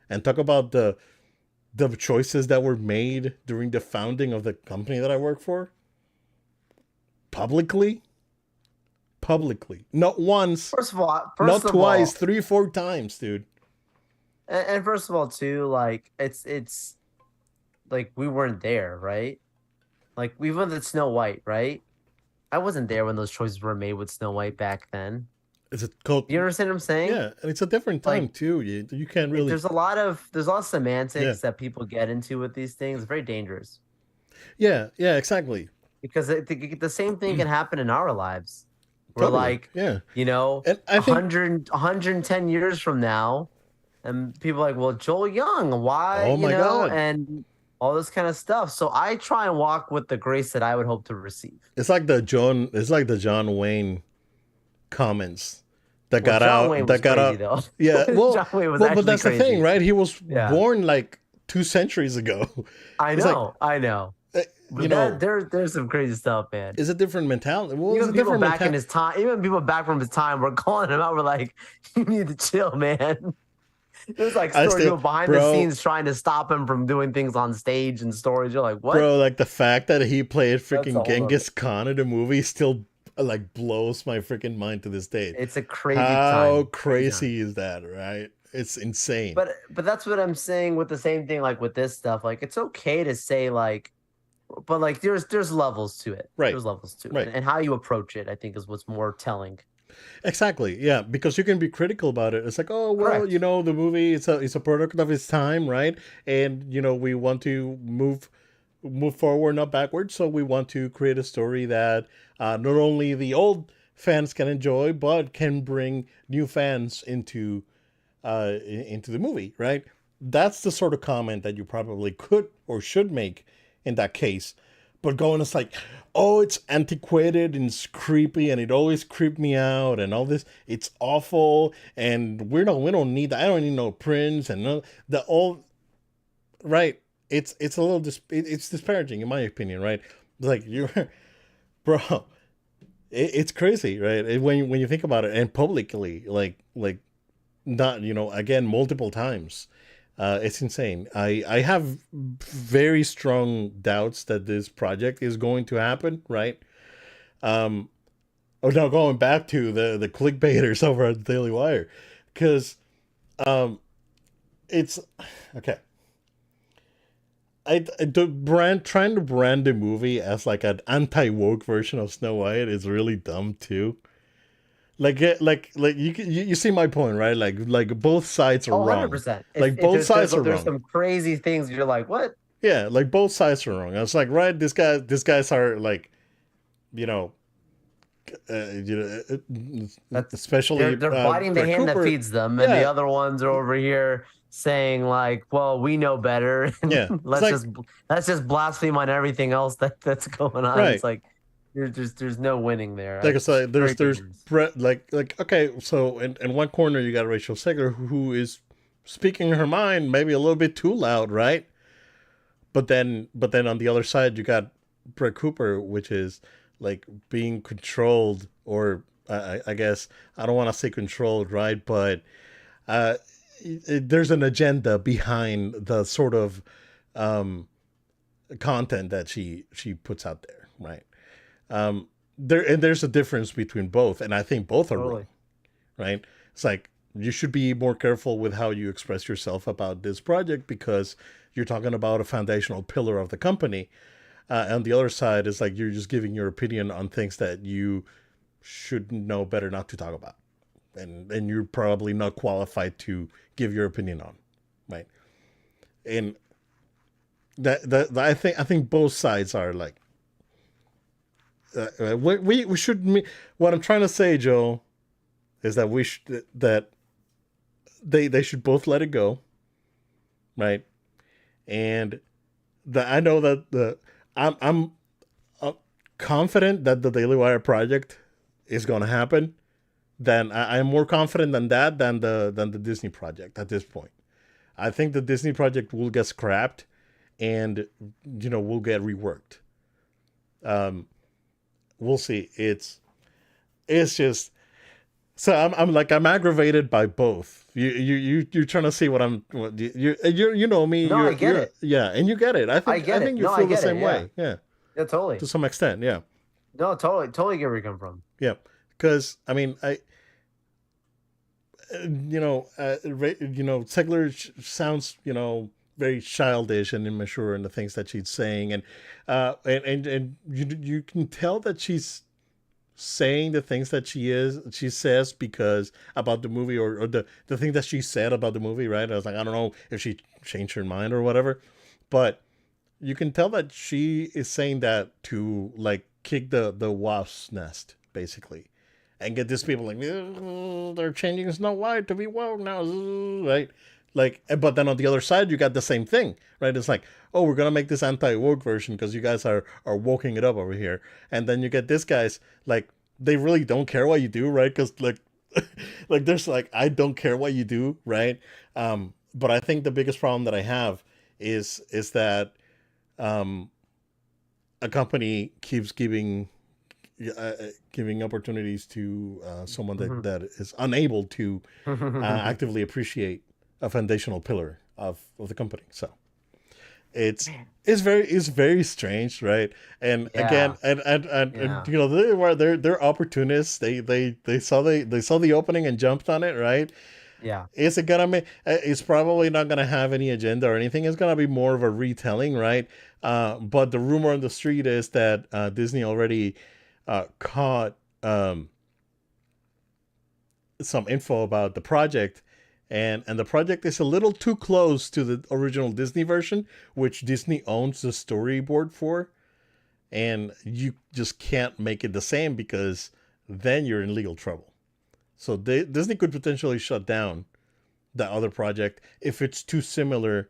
[SPEAKER 1] and talk about the choices that were made during the founding of the company that I work for? Publicly? Publicly. Not once,
[SPEAKER 2] First
[SPEAKER 1] not
[SPEAKER 2] of
[SPEAKER 1] twice,
[SPEAKER 2] all,
[SPEAKER 1] three, four times, dude.
[SPEAKER 2] and first of all, too, like it's like we weren't there, right? Like we went with Snow White, right? I wasn't there when those choices were made with Snow White back then.
[SPEAKER 1] It's a cult.
[SPEAKER 2] You understand what I'm saying?
[SPEAKER 1] Yeah, and it's a different time
[SPEAKER 2] Like
[SPEAKER 1] too. You can't really.
[SPEAKER 2] there's a lot of
[SPEAKER 1] Yeah,
[SPEAKER 2] semantics that people get into with these things. It's very dangerous
[SPEAKER 1] yeah, yeah, exactly.
[SPEAKER 2] because the same thing can happen in our lives. We're
[SPEAKER 1] Totally.
[SPEAKER 2] like,
[SPEAKER 1] Yeah,
[SPEAKER 2] you know,
[SPEAKER 1] and I think.
[SPEAKER 2] 110 years from now, and people are like, well, Joel Young, why,
[SPEAKER 1] Oh my God,
[SPEAKER 2] and all this kind of stuff. So I try and walk with the grace that I would hope to receive.
[SPEAKER 1] it's like the John. It's like the John Wayne comments that
[SPEAKER 2] Well,
[SPEAKER 1] got
[SPEAKER 2] John
[SPEAKER 1] out.
[SPEAKER 2] Wayne
[SPEAKER 1] That
[SPEAKER 2] was
[SPEAKER 1] got
[SPEAKER 2] crazy
[SPEAKER 1] out.
[SPEAKER 2] though.
[SPEAKER 1] Yeah.
[SPEAKER 2] John Wayne was
[SPEAKER 1] But
[SPEAKER 2] actually
[SPEAKER 1] that's the thing,
[SPEAKER 2] crazy.
[SPEAKER 1] right? He was
[SPEAKER 2] Yeah,
[SPEAKER 1] born like 2 centuries ago.
[SPEAKER 2] I
[SPEAKER 1] It's like,
[SPEAKER 2] know, I know.
[SPEAKER 1] uh, you
[SPEAKER 2] But
[SPEAKER 1] know,
[SPEAKER 2] there's some crazy stuff, man.
[SPEAKER 1] it's a different mentality. Well, it's a
[SPEAKER 2] Even people
[SPEAKER 1] different
[SPEAKER 2] back in
[SPEAKER 1] mentality.
[SPEAKER 2] his time, even people back from his time were calling him out. We're like, you need to chill, man. There's like
[SPEAKER 1] I
[SPEAKER 2] stories
[SPEAKER 1] still,
[SPEAKER 2] people behind the
[SPEAKER 1] bro,
[SPEAKER 2] scenes trying to stop him from doing things on stage and stories. You're like, what?
[SPEAKER 1] bro, like the fact that he played
[SPEAKER 2] That's a
[SPEAKER 1] freaking
[SPEAKER 2] whole nother.
[SPEAKER 1] Genghis Khan in the movie still like blows my freaking mind to this day.
[SPEAKER 2] It's a crazy
[SPEAKER 1] How
[SPEAKER 2] time, crazy time.
[SPEAKER 1] crazy is that, right? It's insane.
[SPEAKER 2] But that's what I'm saying with the same thing, like with this stuff. Like it's okay to say like, but like there's levels to it.
[SPEAKER 1] Right,
[SPEAKER 2] There's levels to it,
[SPEAKER 1] right.
[SPEAKER 2] and how you approach it, I think, is what's more telling.
[SPEAKER 1] Exactly. Yeah, because you can be critical about it. It's like, oh well,
[SPEAKER 2] Correct.
[SPEAKER 1] the movie it's a product of its time, right? And we want to move forward, not backwards. So we want to create a story that not only the old fans can enjoy, but can bring new fans into the movie, right? That's the sort of comment that you probably could or should make in that case. But going, it's like, oh, it's antiquated and it's creepy and it always creeped me out and all this. It's awful and we don't need that. I don't need no prince and no, the all right. It's a little it's disparaging in my opinion, right? Like you're, bro, it's crazy, right? When you think about it and publicly, like not again multiple times, it's insane. I have very strong doubts that this project is going to happen, right? um oh, now going back to the clickbaiters over at the Daily Wire, because Um, it's okay. The brand trying to brand the movie as like an anti woke version of Snow White is really dumb too. Like you see my point, right? Like both sides are
[SPEAKER 2] Oh,
[SPEAKER 1] wrong.
[SPEAKER 2] 100%.
[SPEAKER 1] Like
[SPEAKER 2] If
[SPEAKER 1] both sides are
[SPEAKER 2] there's
[SPEAKER 1] wrong.
[SPEAKER 2] some crazy things you're like, what?
[SPEAKER 1] Yeah, like both sides are wrong. I was like, right, these guys are like, you know,
[SPEAKER 2] That's
[SPEAKER 1] especially
[SPEAKER 2] they're biting the
[SPEAKER 1] Brett
[SPEAKER 2] hand that
[SPEAKER 1] Cooper.
[SPEAKER 2] feeds them, and the
[SPEAKER 1] Yeah,
[SPEAKER 2] other ones are over here saying like, "Well, we know better, and
[SPEAKER 1] yeah. It's like
[SPEAKER 2] let's just blaspheme on everything else that's going on." It's
[SPEAKER 1] right.
[SPEAKER 2] like there's no winning there.
[SPEAKER 1] Like I
[SPEAKER 2] It's
[SPEAKER 1] said,
[SPEAKER 2] very
[SPEAKER 1] there's
[SPEAKER 2] dangerous.
[SPEAKER 1] Brett like okay, so in one corner you got Rachel Segler who is speaking her mind maybe a little bit too loud, right? But then on the other side you got Brett Cooper, which is like being controlled, or I guess I don't want to say controlled, right? But uh, there's an agenda behind the sort of um, content that she puts out there, right? There's a difference between both, and I think both are wrong,
[SPEAKER 2] Totally.
[SPEAKER 1] right? It's like you should be more careful with how you express yourself about this project because you're talking about a foundational pillar of the company. On the other side, is like you're just giving your opinion on things that you should know better not to talk about, and you're probably not qualified to give your opinion on, right? And I think both sides are like we should. What I'm trying to say, Joe, is that we should that they should both let it go, right? And I know that I'm uh, confident that the Daily Wire project is going to happen. Then I'm more confident than that than the Disney project at this point. I think the Disney project will get scrapped, and will get reworked. Um, we'll see. It's just so I'm aggravated by both. You're trying to see what I'm what you know me.
[SPEAKER 2] No, I get
[SPEAKER 1] You're
[SPEAKER 2] it.
[SPEAKER 1] yeah, and you get it.
[SPEAKER 2] I
[SPEAKER 1] I
[SPEAKER 2] get it.
[SPEAKER 1] think you
[SPEAKER 2] No, I
[SPEAKER 1] feel the
[SPEAKER 2] get it.
[SPEAKER 1] same
[SPEAKER 2] Yeah.
[SPEAKER 1] way. Yeah,
[SPEAKER 2] Yeah, totally.
[SPEAKER 1] to some extent. Yeah,
[SPEAKER 2] No, totally get where you're coming from.
[SPEAKER 1] yeah. Because I mean, Segler sounds very childish and immature in the things that she's saying, and you can tell that she's saying the things that she says because about the movie, or the thing that she said about the movie, right? I was like, I don't know if she changed her mind or whatever, but you can tell that she is saying that to like kick the wasp's nest basically, and get these people like, they're changing Snow White to be woke now, right? Like, but then on the other side you got the same thing, right? It's like, oh, we're gonna make this anti-woke version because you guys are woking it up over here, and then you get this guys like they really don't care what you do, right? Because like like there's like, I don't care what you do, right? But I think the biggest problem that I have is that um, a company keeps giving opportunities to someone that is unable to actively appreciate a foundational pillar of the company. So it's
[SPEAKER 2] Man.
[SPEAKER 1] it's very strange, right? And again,
[SPEAKER 2] Yeah.
[SPEAKER 1] and
[SPEAKER 2] Yeah.
[SPEAKER 1] they're opportunists. They saw the opening and jumped on it, right?
[SPEAKER 2] Yeah.
[SPEAKER 1] Is it gonna make? It's probably not gonna have any agenda or anything. It's gonna be more of a retelling, right? But the rumor on the street is that Disney already caught some info about the project, and the project is a little too close to the original Disney version, which Disney owns the storyboard for, and you just can't make it the same because then you're in legal trouble. So Disney could potentially shut down the other project if it's too similar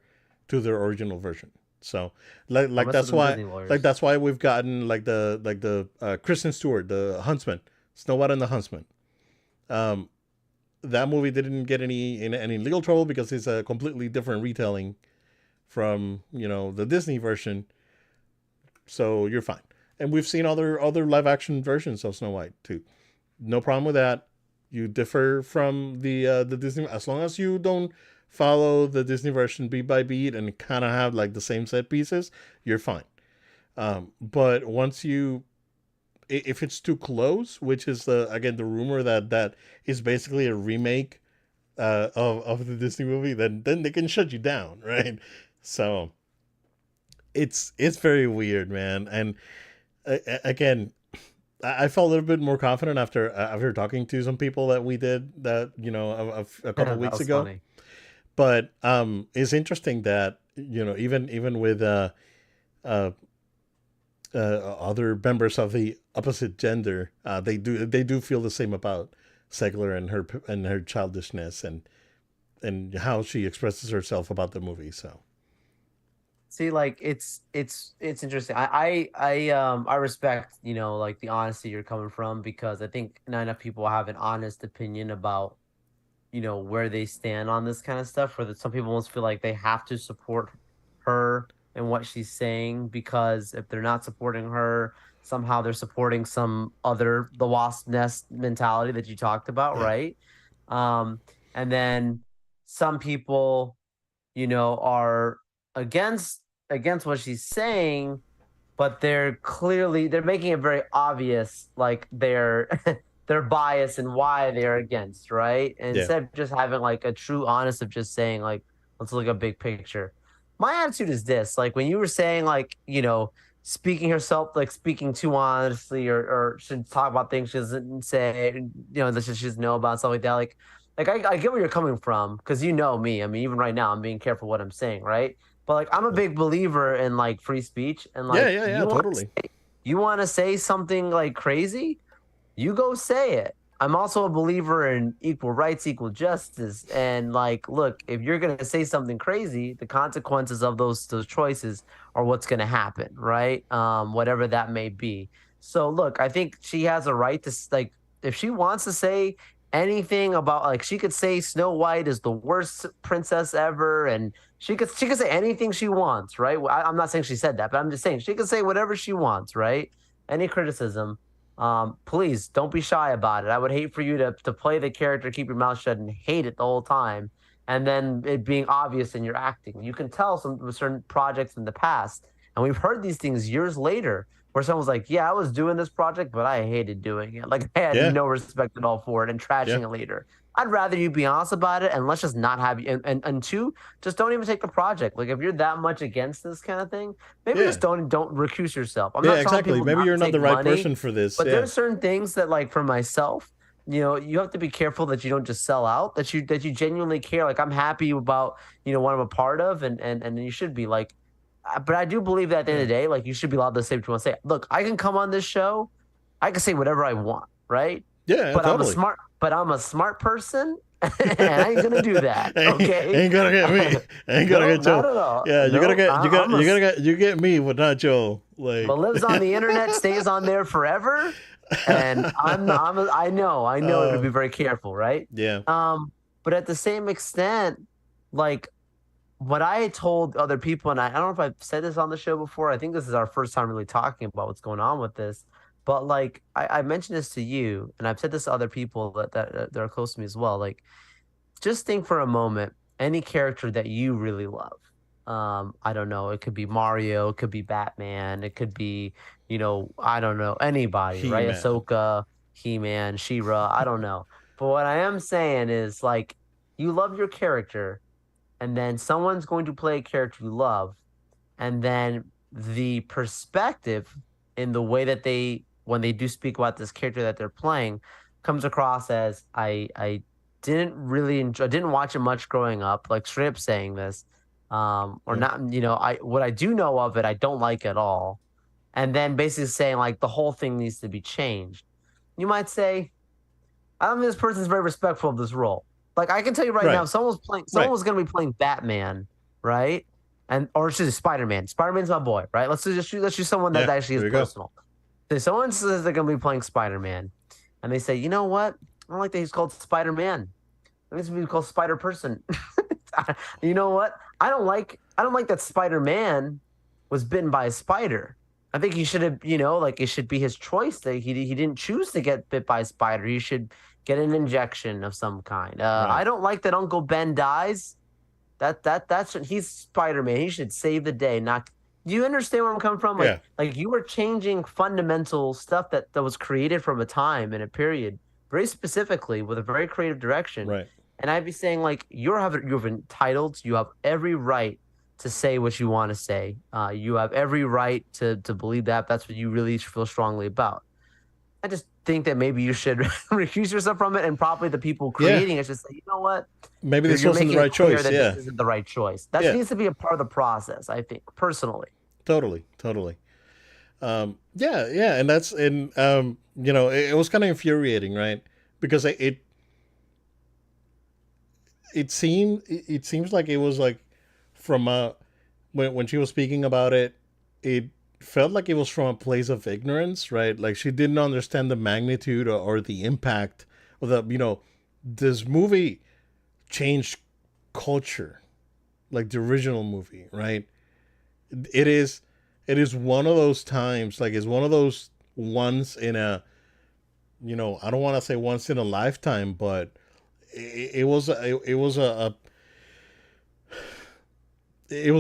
[SPEAKER 1] to their original version. So
[SPEAKER 2] Don't mess with them Disney lawyers.
[SPEAKER 1] that's why we've gotten like the Kristen Stewart, the Huntsman, Snow White and the Huntsman. Um, that movie didn't get any legal trouble because it's a completely different retelling from the Disney version. So you're fine. And we've seen other live action versions of Snow White too. No problem with that. You differ from the Disney as long as you don't follow the Disney version beat by beat and kind of have like the same set pieces. You're fine. But once you if it's too close, which is the again the rumor that is basically a remake of the Disney movie, then they can shut you down, right? So it's very weird, man. And again, I felt a little bit more confident after talking to some people that we did that a couple
[SPEAKER 2] That
[SPEAKER 1] weeks
[SPEAKER 2] was
[SPEAKER 1] ago.
[SPEAKER 2] funny.
[SPEAKER 1] But it's interesting that even with uh, other members of the opposite gender, they do feel the same about Segler and her childishness and how she expresses herself about the movie. So
[SPEAKER 2] See, like it's interesting. I respect, like the honesty you're coming from, because I think not enough people have an honest opinion about, where they stand on this kind of stuff. Where that some people almost feel like they have to support her and what she's saying, because if they're not supporting her, somehow they're supporting some other the wasp nest mentality that you talked about,
[SPEAKER 1] yeah,
[SPEAKER 2] right? Um, and then some people, are against what she's saying, but they're making it very obvious, like they're their bias and why they're against, right? And
[SPEAKER 1] yeah,
[SPEAKER 2] instead of just having like a true honest of just saying like, let's look at big picture. My attitude is this: like when you were saying like, speaking herself, like speaking too honestly, or should talk about things she doesn't say, that she doesn't know about, stuff like that. Like I get where you're coming from, because you know me. I mean, even right now, I'm being careful what I'm saying, right? But like, I'm a
[SPEAKER 1] yeah,
[SPEAKER 2] big believer in like free speech, and
[SPEAKER 1] yeah,
[SPEAKER 2] like,
[SPEAKER 1] yeah, yeah, totally.
[SPEAKER 2] you want to say something like crazy, you go say it. I'm also a believer in equal rights, equal justice, and like, look, if you're gonna say something crazy, the consequences of those choices are what's gonna happen, right? Whatever that may be. So, look, I think she has a right to like, if she wants to say anything about, like, she could say Snow White is the worst princess ever, and she could say anything she wants, right? I'm not saying she said that, but I'm just saying she could say whatever she wants, right? Any criticism, please don't be shy about it. I would hate for you to play the character, keep your mouth shut, and hate it the whole time, and then it being obvious in your acting. You can tell some certain projects in the past, and we've heard these things years later, where someone's like, "Yeah, I was doing this project, but I hated doing it. Like I had
[SPEAKER 1] Yeah,
[SPEAKER 2] no respect at all for it, and
[SPEAKER 1] yeah,
[SPEAKER 2] trashing it later." I'd rather you be honest about it, and let's just not have you. And two, just don't even take the project. Like if you're that much against this kind of thing, maybe
[SPEAKER 1] yeah,
[SPEAKER 2] just don't recuse yourself. I'm
[SPEAKER 1] yeah.
[SPEAKER 2] not telling
[SPEAKER 1] Exactly.
[SPEAKER 2] people
[SPEAKER 1] Maybe
[SPEAKER 2] not
[SPEAKER 1] you're
[SPEAKER 2] to
[SPEAKER 1] not
[SPEAKER 2] take
[SPEAKER 1] the right
[SPEAKER 2] money,
[SPEAKER 1] person for this.
[SPEAKER 2] but
[SPEAKER 1] Yeah,
[SPEAKER 2] there's certain things that, like for myself, you have to be careful that you don't just sell out, that you genuinely care. Like I'm happy about, what I'm a part of, and you should be like, but I do believe that at the end
[SPEAKER 1] yeah,
[SPEAKER 2] of the day, like you should be allowed to say what you want to say. Look, I can come on this show, I can say whatever I want, right?
[SPEAKER 1] yeah. Totally.
[SPEAKER 2] But I'm a smart person, and I ain't gonna do that. Okay?
[SPEAKER 1] Ain't gonna get me. Ain't gonna
[SPEAKER 2] No,
[SPEAKER 1] get
[SPEAKER 2] not
[SPEAKER 1] Joe.
[SPEAKER 2] at all.
[SPEAKER 1] Yeah, you gotta
[SPEAKER 2] No,
[SPEAKER 1] get you
[SPEAKER 2] I,
[SPEAKER 1] got
[SPEAKER 2] I'm a
[SPEAKER 1] you gotta get you get me, but not Joe.
[SPEAKER 2] what
[SPEAKER 1] Like,
[SPEAKER 2] lives on the internet stays on there forever. And I know I got to
[SPEAKER 1] uh,
[SPEAKER 2] be very careful, right?
[SPEAKER 1] yeah,
[SPEAKER 2] Um, but at the same extent, like what I told other people, and I don't know if I've said this on the show before. I think this is our first time really talking about what's going on with this. But like I mentioned this to you, and I've said this to other people that are close to me as well. Like, just think for a moment, any character that you really love. I don't know. It could be Mario, it could be Batman, it could be, I don't know, anybody,
[SPEAKER 1] He
[SPEAKER 2] right?
[SPEAKER 1] Man.
[SPEAKER 2] Ahsoka, He-Man, She-Ra, I don't know. But what I am saying is like, you love your character, and then someone's going to play a character you love, and then the perspective in the way that they when they do speak about this character that they're playing comes across as, I didn't really enjoy, I didn't watch it much growing up, like straight up saying this, or
[SPEAKER 1] Yeah,
[SPEAKER 2] not, I what I do know of it I don't like at all, and then basically saying like the whole thing needs to be changed. You might say, I don't think this person's very respectful of this role. Like I can tell you right now,
[SPEAKER 1] right,
[SPEAKER 2] if someone
[SPEAKER 1] right.
[SPEAKER 2] was going to be playing Batman, right? And or excuse me, Spider-Man. Spider-Man's my boy, right? Let's choose someone that
[SPEAKER 1] Yeah,
[SPEAKER 2] actually is
[SPEAKER 1] there you go.
[SPEAKER 2] personal. If someone says they're going to be playing Spider-Man, and they say, you know what? I don't like that he's called Spider-Man. He needs to be called Spider-Person. You know what? I don't like that Spider-Man was bitten by a spider. I think he should have, like it should be his choice that he didn't choose to get bit by a spider. He should get an injection of some kind.
[SPEAKER 1] Right.
[SPEAKER 2] I don't like that Uncle Ben dies. That's he's Spider-Man. He should save the day. Not Do you understand where I'm coming from? Like
[SPEAKER 1] Yeah,
[SPEAKER 2] like you were changing fundamental stuff that was created from a time and a period very specifically with a very creative direction,
[SPEAKER 1] right.
[SPEAKER 2] And I'd be saying like you're entitled, you have every right to say what you want to say. You have every right to believe that if that's what you really feel strongly about. I just think that maybe you should recuse yourself from it, and probably the people
[SPEAKER 1] Yeah,
[SPEAKER 2] creating it should say, you know what,
[SPEAKER 1] maybe this
[SPEAKER 2] you're
[SPEAKER 1] wasn't the
[SPEAKER 2] making it
[SPEAKER 1] right
[SPEAKER 2] clear
[SPEAKER 1] choice.
[SPEAKER 2] that this
[SPEAKER 1] Yeah,
[SPEAKER 2] isn't the right choice. That
[SPEAKER 1] yeah,
[SPEAKER 2] needs to be a part of the process. I think personally.
[SPEAKER 1] totally, totally. Yeah, yeah, and that's and it was kind of infuriating, right? Because it seems like it was like from when she was speaking about it, it felt like it was from a place of ignorance, right? Like she didn't understand the magnitude or the impact of this movie changed culture, like the original movie, right? It is it is one of those times, like it's one of those once in a I don't want to say once in a lifetime, but it was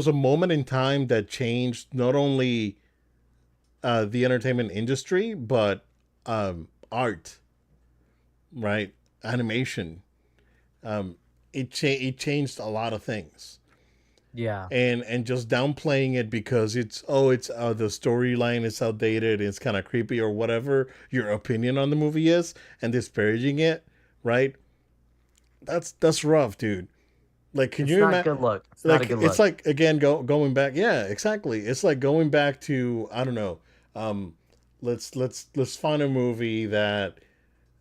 [SPEAKER 1] a moment in time that changed not only the entertainment industry but art, right? Animation. Um, it changed a lot of things,
[SPEAKER 2] Yeah.
[SPEAKER 1] and just downplaying it because it's the storyline is outdated, it's kind of creepy or whatever your opinion on the movie is, and disparaging it, right? That's rough, dude. Like, can
[SPEAKER 2] It's
[SPEAKER 1] you
[SPEAKER 2] not
[SPEAKER 1] imagine?
[SPEAKER 2] good look. It's not a
[SPEAKER 1] Like,
[SPEAKER 2] good
[SPEAKER 1] it's
[SPEAKER 2] look.
[SPEAKER 1] like again going back. Yeah, exactly. It's like going back to I don't know. Um, let's find a movie that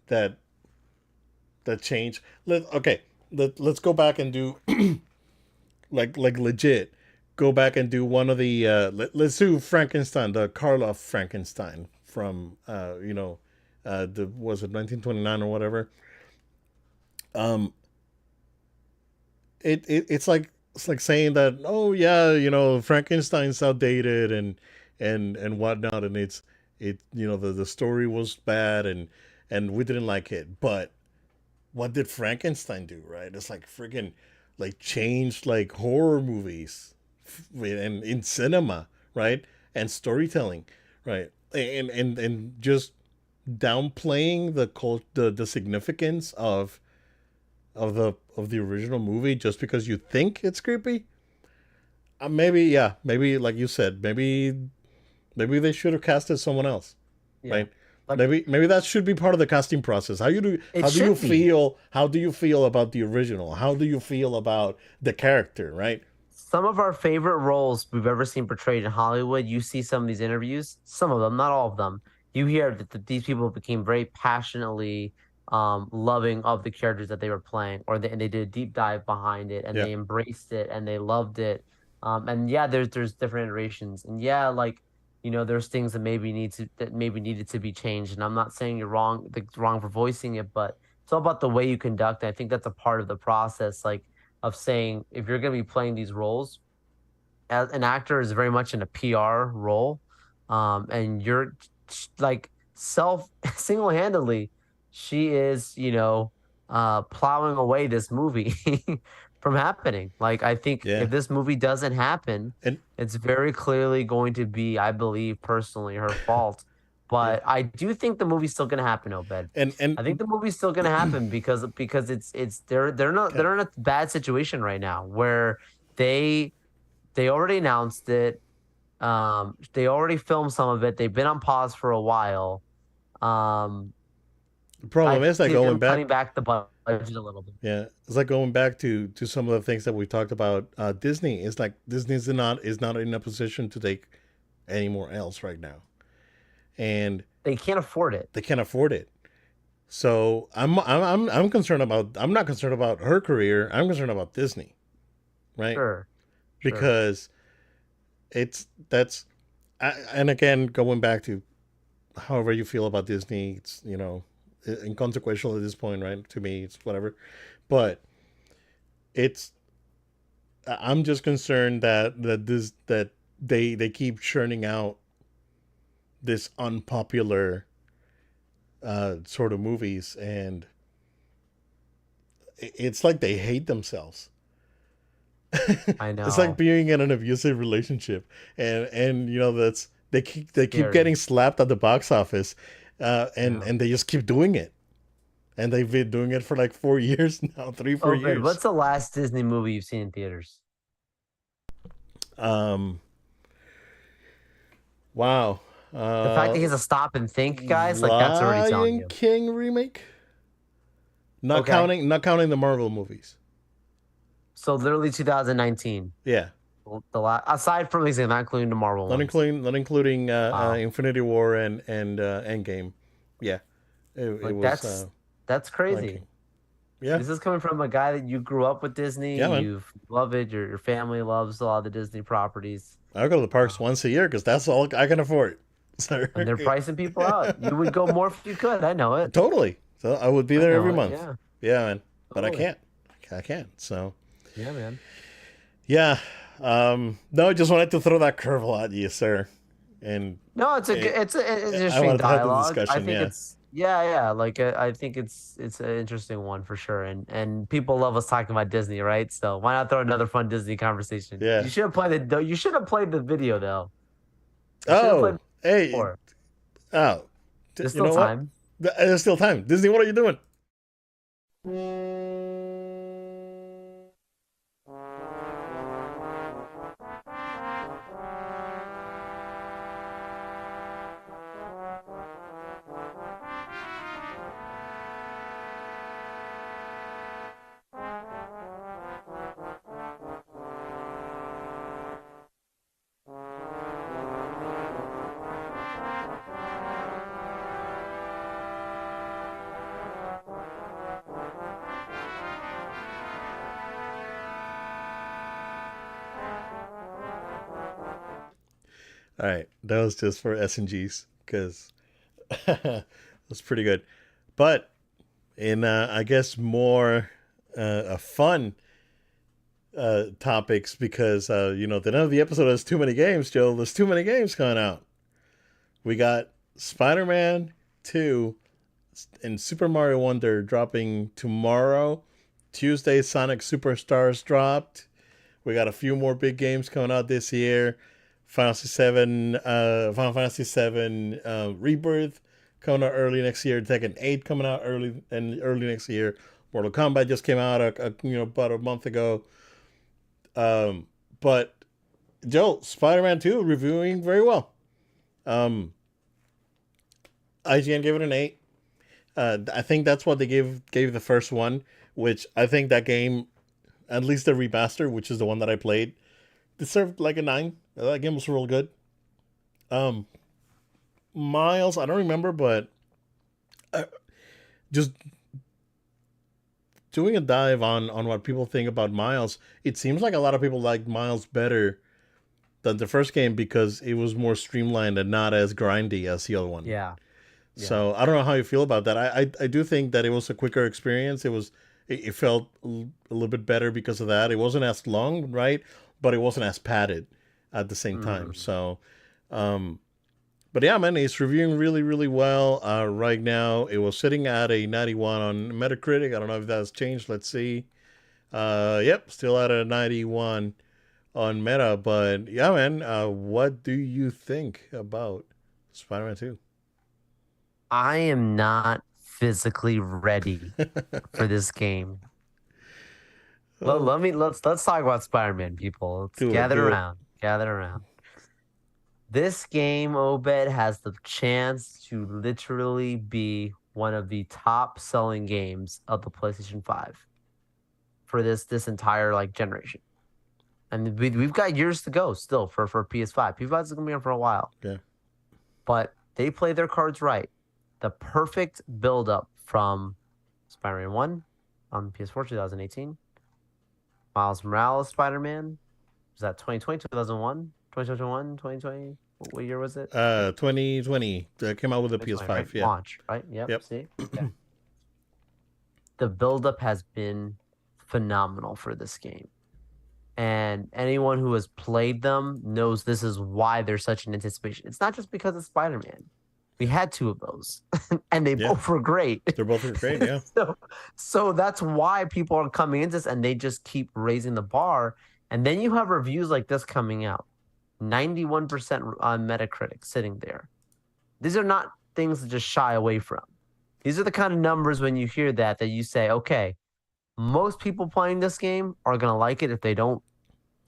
[SPEAKER 1] that changed. Okay. Let's go back and do like legit. Go back and do one of the let's do Frankenstein, the Karloff Frankenstein from the was it 1929 or whatever. Um, it's like saying that, oh yeah, Frankenstein's outdated and whatnot, and the story was bad and we didn't like it, but what did Frankenstein do, right? It's like freaking like changed like horror movies and in cinema, right? And storytelling, right? And just downplaying the significance of the original movie just because you think it's creepy. Maybe, yeah, maybe like you said, maybe they should have casted someone else,
[SPEAKER 2] Yeah.
[SPEAKER 1] right?
[SPEAKER 2] Like
[SPEAKER 1] Maybe that should be part of the casting process.
[SPEAKER 2] it
[SPEAKER 1] How do you
[SPEAKER 2] should be.
[SPEAKER 1] feel? How do you feel about the original? How do you feel about the character, right?
[SPEAKER 2] Some of our favorite roles we've ever seen portrayed in Hollywood, you see some of these interviews, some of them, not all of them. You hear that these people became very passionately loving of the characters that they were playing, and they did a deep dive behind it, and
[SPEAKER 1] Yeah,
[SPEAKER 2] they embraced it, and they loved it. And yeah, there's different iterations, and yeah, like there's things that maybe needed to be changed. And I'm not saying you're wrong, wrong for voicing it, but it's all about the way you conduct it. I think that's a part of the process, like of saying if you're going to be playing these roles, as an actor is very much in a PR role, and you're like self single-handedly, she is plowing away this movie from happening. Like I think
[SPEAKER 1] yeah,
[SPEAKER 2] if this movie doesn't happen,
[SPEAKER 1] and
[SPEAKER 2] it's very clearly going to be, I believe personally, her fault.
[SPEAKER 1] yeah,
[SPEAKER 2] But I do think the movie's still gonna happen, Obed.
[SPEAKER 1] and
[SPEAKER 2] I think the movie's still gonna happen because it's
[SPEAKER 1] okay,
[SPEAKER 2] they're in a bad situation right now where they they already announced it. They already filmed some of it. They've been on pause for a while. Um,
[SPEAKER 1] the
[SPEAKER 2] I
[SPEAKER 1] problem is like
[SPEAKER 2] see
[SPEAKER 1] going
[SPEAKER 2] them
[SPEAKER 1] back.
[SPEAKER 2] cutting back the budget a little bit.
[SPEAKER 1] Yeah, it's like going back to some of the things that we talked about. Disney is like Disney's not in a position to take any more else right now, and
[SPEAKER 2] They can't afford it.
[SPEAKER 1] they can't afford it. So I'm concerned about. I'm not concerned about her career. I'm concerned about Disney, right?
[SPEAKER 2] Sure, sure.
[SPEAKER 1] Because and again going back to however you feel about Disney, it's inconsequential at this point, right? To me, it's whatever. But it's I'm just concerned that they keep churning out this unpopular sort of movies, and it's like they hate themselves.
[SPEAKER 2] I
[SPEAKER 1] It's like
[SPEAKER 2] know.
[SPEAKER 1] being in an abusive relationship, and that's they keep
[SPEAKER 2] Scary.
[SPEAKER 1] getting slapped at the box office, and
[SPEAKER 2] Yeah.
[SPEAKER 1] and they just keep doing it, and they've been doing it for like 4 years now, three, four
[SPEAKER 2] Obed,
[SPEAKER 1] years.
[SPEAKER 2] what's the last Disney movie you've seen in theaters?
[SPEAKER 1] Um, wow.
[SPEAKER 2] The fact that he
[SPEAKER 1] Uh,
[SPEAKER 2] has to stop and think, guys, like that's already telling
[SPEAKER 1] Lion
[SPEAKER 2] you.
[SPEAKER 1] King remake.
[SPEAKER 2] Okay.
[SPEAKER 1] Not counting the Marvel movies.
[SPEAKER 2] So literally 2019.
[SPEAKER 1] Yeah,
[SPEAKER 2] Aside from like, not including the Marvel ones.
[SPEAKER 1] not including
[SPEAKER 2] Wow.
[SPEAKER 1] Infinity War and Endgame. Yeah, it
[SPEAKER 2] Like
[SPEAKER 1] was
[SPEAKER 2] that's
[SPEAKER 1] Lion
[SPEAKER 2] crazy.
[SPEAKER 1] King. Yeah,
[SPEAKER 2] This is coming from a guy that you grew up with Disney.
[SPEAKER 1] yeah, man.
[SPEAKER 2] You love it. Your family loves a lot of the Disney properties.
[SPEAKER 1] I go to the parks
[SPEAKER 2] Um,
[SPEAKER 1] once a year because that's all I can afford. So,
[SPEAKER 2] and they're pricing people out. You would go more if you could. I know it.
[SPEAKER 1] totally. So I would be
[SPEAKER 2] I
[SPEAKER 1] there
[SPEAKER 2] know
[SPEAKER 1] every
[SPEAKER 2] it.
[SPEAKER 1] month.
[SPEAKER 2] Yeah.
[SPEAKER 1] Yeah, man. But I
[SPEAKER 2] Totally.
[SPEAKER 1] can't. I can't. So
[SPEAKER 2] Yeah, man.
[SPEAKER 1] yeah. No, I just wanted to throw that curveball at you, sir. And
[SPEAKER 2] No,
[SPEAKER 1] it,
[SPEAKER 2] it's an
[SPEAKER 1] I
[SPEAKER 2] interesting
[SPEAKER 1] wanted to have the
[SPEAKER 2] dialogue. I
[SPEAKER 1] discussion.
[SPEAKER 2] think
[SPEAKER 1] Yeah.
[SPEAKER 2] it's yeah. Like I think it's an interesting one for sure. And people love us talking about Disney, right? So why not throw another fun Disney conversation?
[SPEAKER 1] Yeah.
[SPEAKER 2] You should have played the you should have played the video though. You should have played
[SPEAKER 1] Oh, hey.
[SPEAKER 2] before.
[SPEAKER 1] Oh,
[SPEAKER 2] There's
[SPEAKER 1] you
[SPEAKER 2] still
[SPEAKER 1] know what?
[SPEAKER 2] time.
[SPEAKER 1] There's still time. Disney, what are you doing? All right, that was just for S and Gs because that's pretty good. But in I guess more fun topics because the end of the episode has too many games, Joe. There's too many games coming out. We got Spider-Man 2 and Super Mario Wonder dropping tomorrow. Tuesday, Sonic Superstars dropped. We got a few more big games coming out this year. Final Fantasy 7 Rebirth coming out early next year. Tekken 8 coming out early next year. Mortal Kombat just came out about a month ago. But Joe, Spider-Man 2 reviewing very well. IGN gave it an 8. I think that's what they gave the first one, which I think that game, at least the remaster, which is the one that I played, deserved like a 9. That game was real good. Um, Miles, I don't remember, but just doing a dive on what people think about Miles, it seems like a lot of people like Miles better than the first game because it was more streamlined and not as grindy as the other one.
[SPEAKER 2] Yeah. Yeah.
[SPEAKER 1] So I don't know how you feel about that. I do think that it was a quicker experience. It felt a little bit better because of that. It wasn't as long, right? But it wasn't as padded at the same time.
[SPEAKER 2] Mm.
[SPEAKER 1] So, but yeah, man, it's reviewing really, really well right now. It was sitting at a 91 on Metacritic. I don't know if that's changed. Let's see. Yep, still at a 91 on Meta. But yeah, man, what do you think about Spider-Man 2?
[SPEAKER 2] I am not physically ready for this game. Let's talk about Spider-Man, people. Let's
[SPEAKER 1] Do it,
[SPEAKER 2] gather
[SPEAKER 1] do it.
[SPEAKER 2] around. Gather around. This game, Obed, has the chance to literally be one of the top selling games of the PlayStation 5 for this entire like generation. And we've got years to go still for PS5. PS5 is gonna be on for a while.
[SPEAKER 1] Yeah.
[SPEAKER 2] But they play their cards right. The perfect build-up from Spider-Man 1 on PS4 2018. Miles Morales Spider-Man. Was that 2020, 2001, 2021, 2020? What year was it?
[SPEAKER 1] 2020 came out with a
[SPEAKER 2] 2020,
[SPEAKER 1] PS5.
[SPEAKER 2] right?
[SPEAKER 1] Yeah.
[SPEAKER 2] Launch, right? Yep.
[SPEAKER 1] Yep.
[SPEAKER 2] See? Yeah. The buildup has been phenomenal for this game. And anyone who has played them knows this is why there's such an anticipation. It's not just because of Spider-Man. We had 2 of those, and they
[SPEAKER 1] Yeah.
[SPEAKER 2] both were great.
[SPEAKER 1] They're both great. Yeah.
[SPEAKER 2] So that's why people are coming into this, and they just keep raising the bar. And then you have reviews like this coming out, 91% on Metacritic sitting there. These are not things to just shy away from. These are the kind of numbers when you hear that you say, okay, most people playing this game are gonna like it if they don't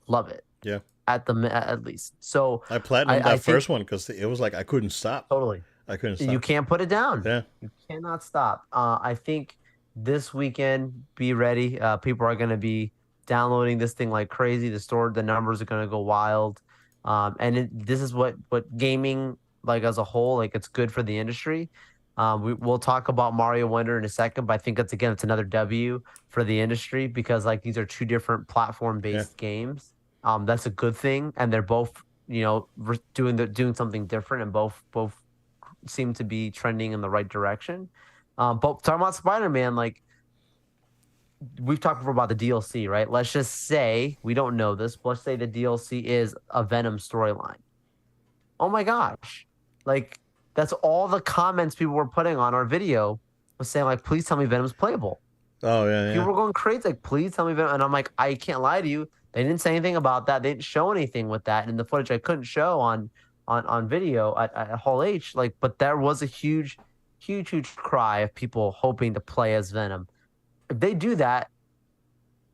[SPEAKER 2] love it
[SPEAKER 1] Yeah.
[SPEAKER 2] at least. So
[SPEAKER 1] I platinumed
[SPEAKER 2] I
[SPEAKER 1] that
[SPEAKER 2] think
[SPEAKER 1] first one because it was like I couldn't stop.
[SPEAKER 2] totally.
[SPEAKER 1] I couldn't
[SPEAKER 2] You
[SPEAKER 1] stop.
[SPEAKER 2] can't put it down.
[SPEAKER 1] Yeah.
[SPEAKER 2] You cannot stop. I think this weekend, be ready. People are going to be downloading this thing like crazy. The numbers are going to go wild. This is what gaming like as a whole, like it's good for the industry. We'll talk about Mario Wonder in a second, but I think it's another W for the industry because like these are two different platform
[SPEAKER 1] Yeah.
[SPEAKER 2] based games. That's a good thing, and they're both doing something different, and both seem to be trending in the right direction. But talking about Spider Man, like we've talked before about the DLC, right? Let's just say we don't know this, but let's say the DLC is a Venom storyline. Oh my gosh. Like that's all the comments people were putting on our video was saying, like, please tell me Venom's playable.
[SPEAKER 1] Oh yeah,
[SPEAKER 2] People
[SPEAKER 1] yeah.
[SPEAKER 2] were going crazy, like, please tell me Venom. And I'm like, I can't lie to you. They didn't say anything about that. They didn't show anything with that. And the footage I couldn't show on video at Hall H. Like, but there was a huge cry of people hoping to play as Venom. If they do that,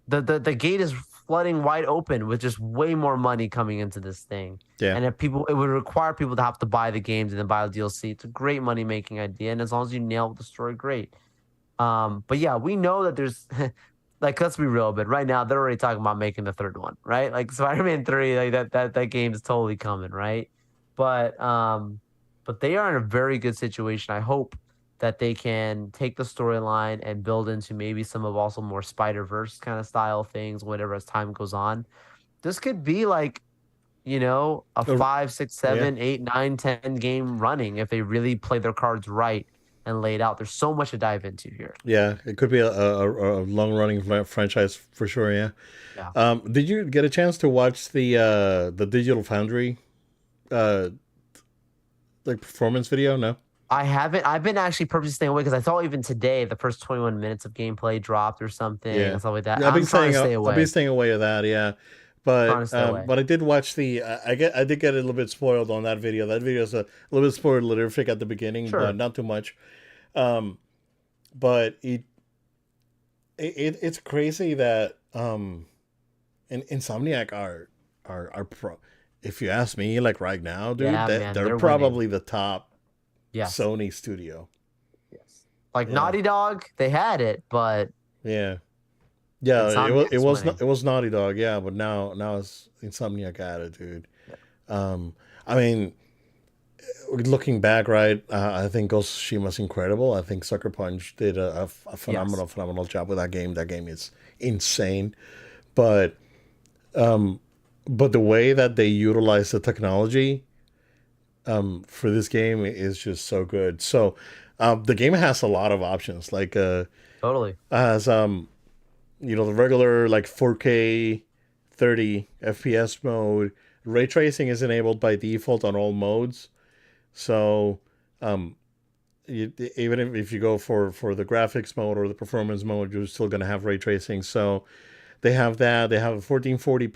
[SPEAKER 2] the gate is flooding wide open with just way more money coming into this thing.
[SPEAKER 1] Yeah.
[SPEAKER 2] And if people, it would require people to have to buy the games and then buy the DLC. It's a great money making idea, and as long as you nail the story, great. But yeah, we know that there's like let's be real, but right now they're already talking about making the third one, right? Like Spider-Man 3, like that game is totally coming, right? But but they are in a very good situation. I hope that they can take the storyline and build into maybe some of also more Spider-Verse kind of style things, whatever as time goes on. This could be like, a
[SPEAKER 1] Uh,
[SPEAKER 2] 5, 6,
[SPEAKER 1] yeah.
[SPEAKER 2] 7, 8, 9, 10 game running if they really play their cards right and lay it out. There's so much to dive into here.
[SPEAKER 1] Yeah. It could be a long running franchise for sure. Yeah.
[SPEAKER 2] Yeah.
[SPEAKER 1] Did you get a chance to watch the Digital Foundry uh like performance video? No.
[SPEAKER 2] I haven't. I've been actually purposely staying away because I thought even today the first 21 minutes of gameplay dropped or something
[SPEAKER 1] Yeah.
[SPEAKER 2] and stuff like that.
[SPEAKER 1] I've been
[SPEAKER 2] I'm trying
[SPEAKER 1] staying
[SPEAKER 2] to stay
[SPEAKER 1] I've been
[SPEAKER 2] away.
[SPEAKER 1] staying away of that. Yeah.
[SPEAKER 2] Trying to stay away.
[SPEAKER 1] But I did watch the I did get a little bit spoiled on that video. That video is a little bit spoilerific at the beginning, but
[SPEAKER 2] Sure.
[SPEAKER 1] not too much. Um, but it's crazy that Insomniac are pro. If you ask me, like right now, dude,
[SPEAKER 2] Yeah, man,
[SPEAKER 1] they're
[SPEAKER 2] they're winning.
[SPEAKER 1] probably the top
[SPEAKER 2] Yes.
[SPEAKER 1] Sony studio.
[SPEAKER 2] Yes. Like
[SPEAKER 1] Yeah,
[SPEAKER 2] Naughty Dog, they had it, but
[SPEAKER 1] yeah, yeah.
[SPEAKER 2] Insomniac's winning.
[SPEAKER 1] It was Naughty Dog, yeah, but now it's Insomniac at it, dude.
[SPEAKER 2] Yeah.
[SPEAKER 1] Um, I mean, looking back, right? I think Ghost of Tsushima's incredible. I think Sucker Punch did a
[SPEAKER 2] Yes.
[SPEAKER 1] phenomenal job with that game. That game is insane, but um, but the way that they utilize the technology for this game is just so good. So the game has a lot of options, like
[SPEAKER 2] Totally.
[SPEAKER 1] has the regular like 4K 30 FPS mode. Ray tracing is enabled by default on all modes. So um, even if you go for the graphics mode or the performance mode, you're still gonna have ray tracing. So they have that. They have a 1440p.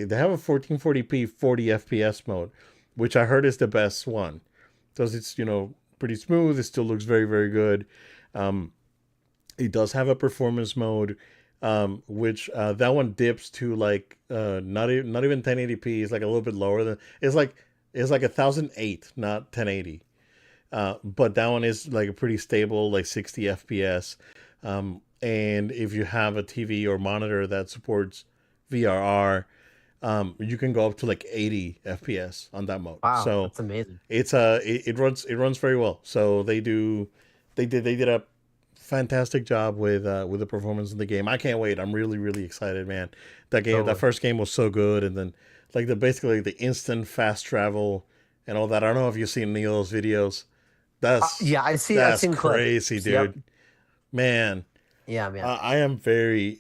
[SPEAKER 1] They have a 1440p 40 FPS mode, which I heard is the best one because it's pretty smooth. It still looks very very good. Um, it does have a performance mode, which that one dips to like not even 1080p. It's like a little bit lower than it's like 1008, not 1080. But that one is like a pretty stable, like 60 FPS. And if you have a TV or monitor that supports VRR, you can go up to like 80 FPS on that mode.
[SPEAKER 2] Wow,
[SPEAKER 1] So
[SPEAKER 2] that's amazing.
[SPEAKER 1] it runs very well. So they did a fantastic job with the performance in the game. I can't wait. I'm really really excited, man. That
[SPEAKER 2] Totally.
[SPEAKER 1] first game was so good, and then like the basically the instant fast travel and all that. I don't know if you've seen any of those videos.
[SPEAKER 2] Yeah, I see. I've
[SPEAKER 1] That's
[SPEAKER 2] seen clips.
[SPEAKER 1] crazy,
[SPEAKER 2] Yep.
[SPEAKER 1] dude. Man,
[SPEAKER 2] Yeah, man.
[SPEAKER 1] I am very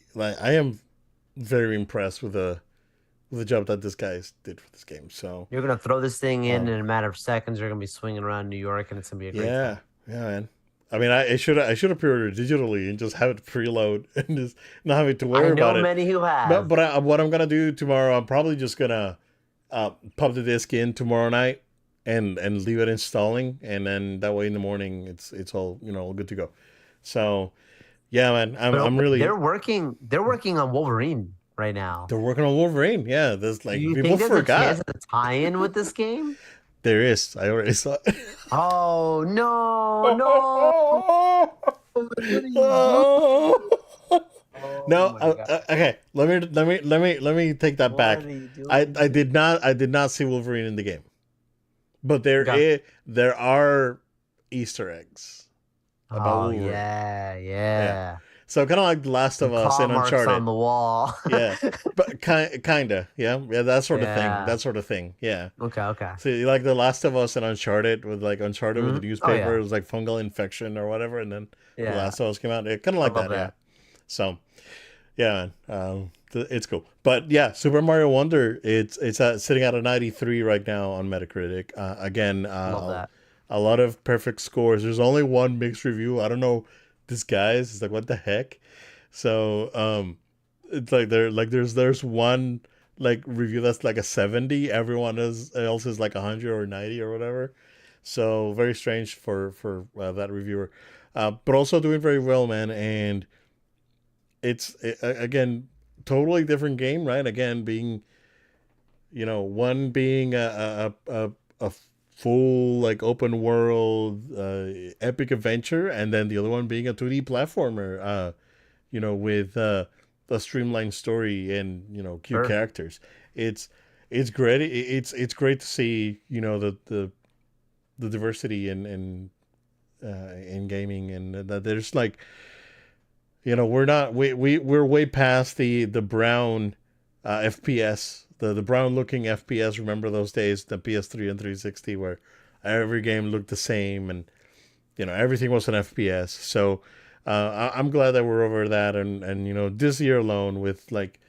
[SPEAKER 1] impressed with the job that this guys did for this game. So
[SPEAKER 2] You're gonna throw this thing
[SPEAKER 1] um,
[SPEAKER 2] in a matter of seconds. You're gonna be swinging around New York, and it's gonna be a great
[SPEAKER 1] yeah,
[SPEAKER 2] time.
[SPEAKER 1] yeah, man. I mean, I should have pre-ordered digitally and just have it preload and just not having to
[SPEAKER 2] I
[SPEAKER 1] worry
[SPEAKER 2] know
[SPEAKER 1] about it.
[SPEAKER 2] many who have.
[SPEAKER 1] What I'm gonna do tomorrow, I'm probably just gonna pop the disc in tomorrow night and leave it installing, and then that way in the morning it's all all good to go. So yeah, man,
[SPEAKER 2] But
[SPEAKER 1] I'm really
[SPEAKER 2] they're working on Wolverine right now.
[SPEAKER 1] they're working on Wolverine. Yeah, there's
[SPEAKER 2] Do
[SPEAKER 1] like
[SPEAKER 2] you
[SPEAKER 1] people
[SPEAKER 2] think there's a chance
[SPEAKER 1] forgot.
[SPEAKER 2] of a tie-in with this game?
[SPEAKER 1] There is. I already saw it.
[SPEAKER 2] Oh no, no! What are you doing? Oh
[SPEAKER 1] No,
[SPEAKER 2] my god!
[SPEAKER 1] okay. Let me take that
[SPEAKER 2] What
[SPEAKER 1] back.
[SPEAKER 2] are you
[SPEAKER 1] I
[SPEAKER 2] doing?
[SPEAKER 1] did not see Wolverine in the game, but
[SPEAKER 2] Okay.
[SPEAKER 1] there are Easter eggs about
[SPEAKER 2] Oh
[SPEAKER 1] Wolverine.
[SPEAKER 2] yeah,
[SPEAKER 1] Yeah,
[SPEAKER 2] yeah.
[SPEAKER 1] so kind of like The Last of
[SPEAKER 2] Some
[SPEAKER 1] Us
[SPEAKER 2] claw
[SPEAKER 1] and
[SPEAKER 2] marks on
[SPEAKER 1] Uncharted.
[SPEAKER 2] the wall.
[SPEAKER 1] Yeah, but kinda. Yeah, yeah, that sort of thing.
[SPEAKER 2] Yeah.
[SPEAKER 1] That sort of thing. Yeah.
[SPEAKER 2] Okay, okay.
[SPEAKER 1] So you like The Last of Us and Uncharted with like Uncharted with the
[SPEAKER 2] Oh
[SPEAKER 1] newspaper, it
[SPEAKER 2] yeah.
[SPEAKER 1] was like fungal infection or whatever, and then The
[SPEAKER 2] Yeah.
[SPEAKER 1] Last of Us came out. It kind of
[SPEAKER 2] I
[SPEAKER 1] like
[SPEAKER 2] love
[SPEAKER 1] that, yeah.
[SPEAKER 2] that.
[SPEAKER 1] So yeah, man, it's cool. But yeah, Super Mario Wonder, it's sitting at a 93 right now on Metacritic. Again,
[SPEAKER 2] Love that.
[SPEAKER 1] a lot of perfect scores. There's only one mixed review. I don't know this guy's. It's like what the heck. So it's like there's one like review that's like a 70. Everyone else is like 100 or 90 or whatever. So very strange for that reviewer, but also doing very well, man. And again totally different game, right? Again, being one being a full like open world epic adventure, and then the other one being a 2D platformer. With a streamlined story and cute
[SPEAKER 2] Sure.
[SPEAKER 1] characters. It's it's great. It's great to see the diversity in gaming, and that there's like we're not we're way past the brown FPS, the brown looking FPS. Remember those days, the PS3 and 360, where every game looked the same, and everything was an FPS. So I'm glad that we're over that, and this year alone with like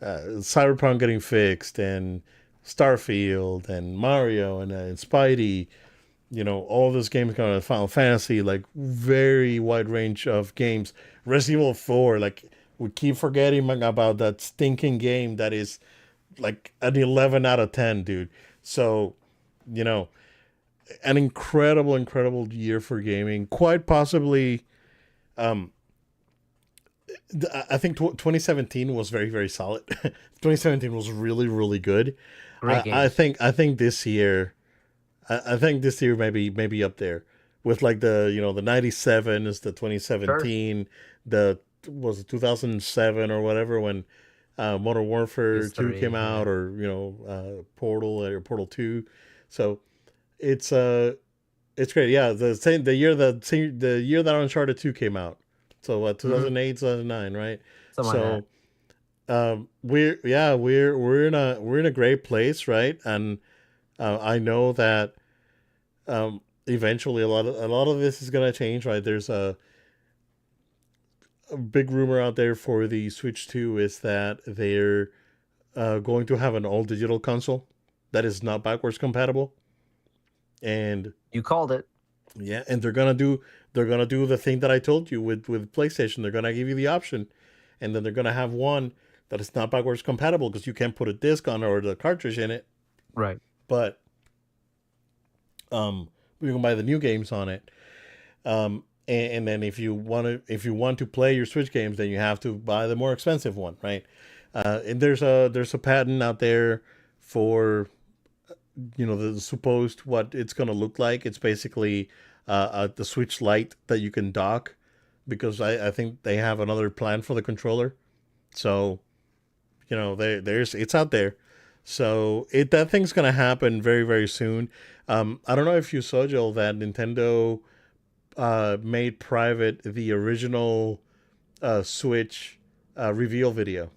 [SPEAKER 1] Cyberpunk getting fixed, and Starfield and Mario and Spidey, all those games coming out, Final Fantasy, like very wide range of games. Resident Evil 4, like we keep forgetting about that stinking game that is like an 11 out of 10, dude. So, you know, an incredible year for gaming. Quite possibly, um, I think 2017 was very solid. 2017 was really good.
[SPEAKER 2] Great game.
[SPEAKER 1] I think this year I think this year maybe up there with like the 97 is the
[SPEAKER 2] Sure.
[SPEAKER 1] 2017, the was it 2007 or whatever when Modern Warfare 2 came
[SPEAKER 2] History.
[SPEAKER 1] out,
[SPEAKER 2] Yeah.
[SPEAKER 1] or Portal or Portal 2. So it's it's great. Yeah, the year that Uncharted 2 came out. So what,
[SPEAKER 2] Hmm.
[SPEAKER 1] 2008, 2009, right?
[SPEAKER 2] Something like that.
[SPEAKER 1] So we're in a great place, right? And I know that eventually a lot of this is gonna change, right? There's a big rumor out there for the Switch 2 is that they're going to have an all digital console that is not backwards compatible, and
[SPEAKER 2] You called it.
[SPEAKER 1] yeah, and they're gonna do the thing that I told you with PlayStation. They're gonna give you the option, and then they're gonna have one that is not backwards compatible because you can't put a disc on or the cartridge in it,
[SPEAKER 2] Right.
[SPEAKER 1] but you can buy the new games on it. And then if you want to play your Switch games, then you have to buy the more expensive one, right? And there's a patent out there for the supposed what it's gonna look like. It's basically the Switch Lite that you can dock, because I think they have another plan for the controller. So there's it's out there. So that thing's gonna happen very soon. I don't know if you saw, Joel, that Nintendo made private the original Switch reveal video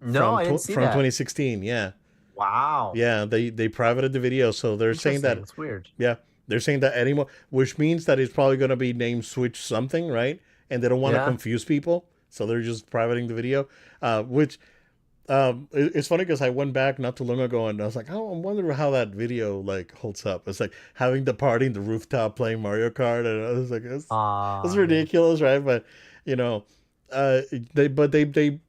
[SPEAKER 2] No, I didn't see
[SPEAKER 1] from
[SPEAKER 2] that.
[SPEAKER 1] 2016. Yeah,
[SPEAKER 2] Wow.
[SPEAKER 1] yeah, they privated the video, so they're saying
[SPEAKER 2] Interesting.
[SPEAKER 1] that,
[SPEAKER 2] It's weird.
[SPEAKER 1] yeah, they're saying that anymore, which means that it's probably gonna be named Switch something, right? And they don't want to
[SPEAKER 2] Yeah.
[SPEAKER 1] confuse people, so they're just privating the video, which it's funny because I went back not too long ago and I was like, oh, I wonder how that video like holds up. It's like having the party in the rooftop playing Mario Kart, and I was like, it's
[SPEAKER 2] Man.
[SPEAKER 1] ridiculous, right? But you know, uh, they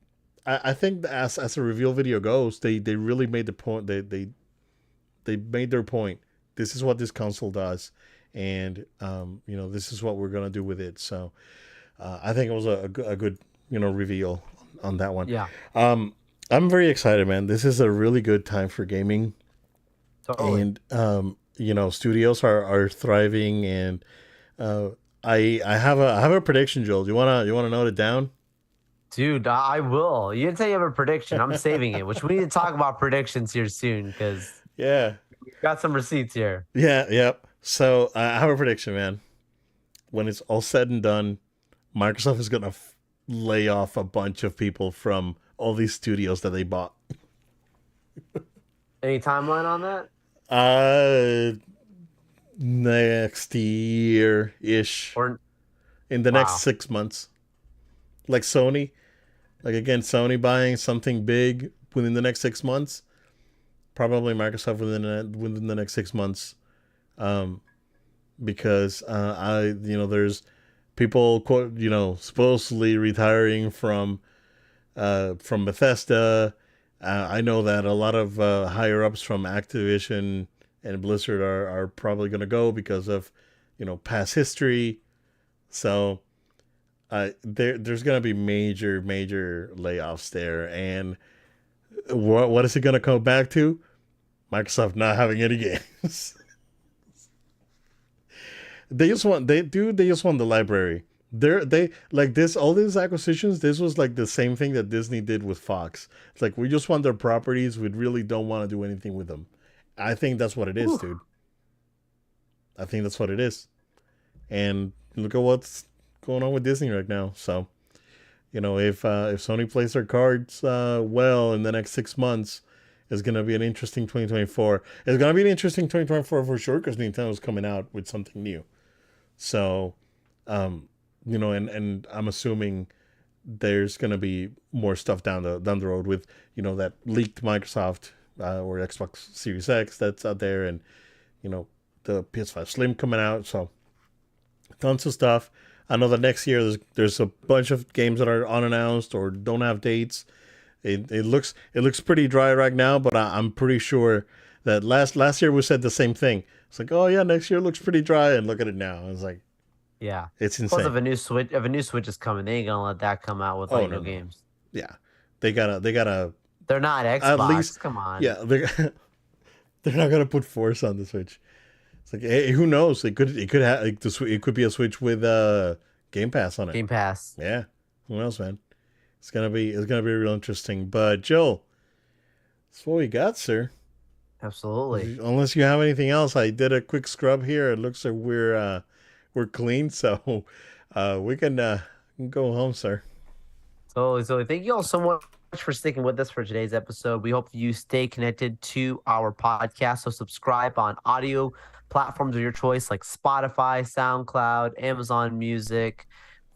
[SPEAKER 1] I think as a reveal video goes, they really made the point. They made their point this is what this console does, and this is what we're gonna do with it. So I think it was a good reveal on that one.
[SPEAKER 2] Yeah,
[SPEAKER 1] Um, I'm very excited, man. This is a really good time for gaming,
[SPEAKER 2] totally.
[SPEAKER 1] and studios are thriving, and uh, I have a prediction, Joel. Do you wanna note it down?
[SPEAKER 2] Dude, I will. You didn't say you have a prediction. I'm saving it, which we need to talk about predictions here soon because
[SPEAKER 1] Yeah,
[SPEAKER 2] we've got some receipts here.
[SPEAKER 1] yeah, yep. So I have a prediction, man. When it's all said and done, Microsoft is gonna lay off a bunch of people from all these studios that they bought.
[SPEAKER 2] Any timeline on that?
[SPEAKER 1] Uh, Next year ish,
[SPEAKER 2] Or
[SPEAKER 1] in the next
[SPEAKER 2] wow.
[SPEAKER 1] 6 months, like Sony, like again, Sony buying something big within the next 6 months. Probably Microsoft within the next 6 months, um, because there's people quote supposedly retiring from Bethesda. I know that a lot of higher ups from Activision and Blizzard are probably going to go because of past history. So there's going to be major layoffs there, and what is it going to come back to? Microsoft not having any games. They just want the library. They like this all these acquisitions. This was like the same thing that Disney did with Fox. It's like we just want their properties. We really don't want to do anything with them. I think that's what it is,
[SPEAKER 2] Whew.
[SPEAKER 1] dude. I think that's what it is. And look at what's going on with Disney right now. So if Sony plays their cards well in the next 6 months, it's gonna be an interesting 2024. It's gonna be an interesting 2024 for sure because Nintendo's coming out with something new. So, um, and I'm assuming there's gonna be more stuff down the road with that leaked Microsoft or Xbox Series X that's out there, and you know the PS5 Slim coming out. So tons of stuff. I know that next year there's a bunch of games that are unannounced or don't have dates. It looks pretty dry right now, but I'm pretty sure that last year we said the same thing. It's like, oh yeah, next year looks pretty dry, and look at it now. It's like
[SPEAKER 2] Yeah.
[SPEAKER 1] it's
[SPEAKER 2] Plus,
[SPEAKER 1] insane.
[SPEAKER 2] if a new Switch is coming, they ain't gonna let that come out with
[SPEAKER 1] Oh
[SPEAKER 2] like
[SPEAKER 1] no
[SPEAKER 2] no
[SPEAKER 1] no,
[SPEAKER 2] games.
[SPEAKER 1] yeah, they gotta
[SPEAKER 2] They're not
[SPEAKER 1] at least,
[SPEAKER 2] Xbox. Come on.
[SPEAKER 1] yeah, they're not gonna put Force on the Switch. It's like, hey, who knows? It could have like it could be a Switch with Game Pass on it.
[SPEAKER 2] Game Pass.
[SPEAKER 1] Yeah, who knows, man? It's gonna be real interesting. But Joel, that's what we got, sir.
[SPEAKER 2] Absolutely.
[SPEAKER 1] Unless you have anything else, I did a quick scrub here. It looks like we're clean, so we can go home, sir.
[SPEAKER 2] So thank you all so much for sticking with us for today's episode. We hope you stay connected to our podcast. So subscribe on audio platforms of your choice like Spotify, SoundCloud, Amazon Music.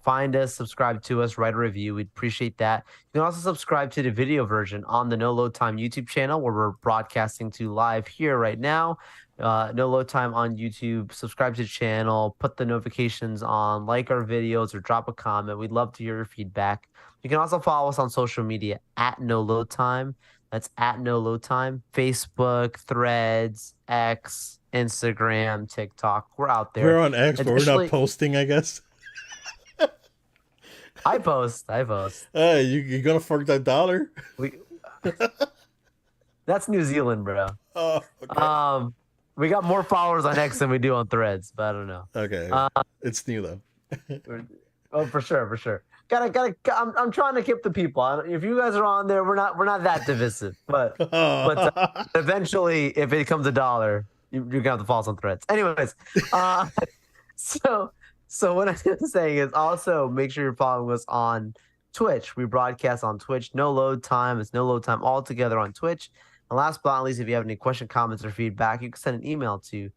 [SPEAKER 2] Find us, subscribe to us, write a review. We'd appreciate that. You can also subscribe to the video version on the No Load Time YouTube channel where we're broadcasting to live here right now. No Load Time on YouTube. Subscribe to the channel, put the notifications on, like our videos, or drop a comment. We'd love to hear your feedback. You can also follow us on social media at No Load Time. That's at No Load Time. Facebook, Threads, X, Instagram, TikTok. We're out there.
[SPEAKER 1] We're on X, but we're not
[SPEAKER 2] Additionally,
[SPEAKER 1] posting, I guess.
[SPEAKER 2] I post. I post.
[SPEAKER 1] You gonna fork that dollar?
[SPEAKER 2] We That's New Zealand, bro.
[SPEAKER 1] Oh, okay.
[SPEAKER 2] We got more followers on X than we do on Threads, but I don't know.
[SPEAKER 1] Okay,
[SPEAKER 2] Uh,
[SPEAKER 1] it's new though.
[SPEAKER 2] oh, for sure, for sure. I'm trying to keep the people. If you guys are on there, we're not that divisive, but eventually, if it becomes a dollar, you're gonna have to follow us on Threads. Anyways, uh, so so what I'm saying is also make sure you're following us on Twitch. We broadcast on Twitch. No Load Time. It's No Load Time all together on Twitch. And last but not least, if you have any question, comments, or feedback, you can send an email to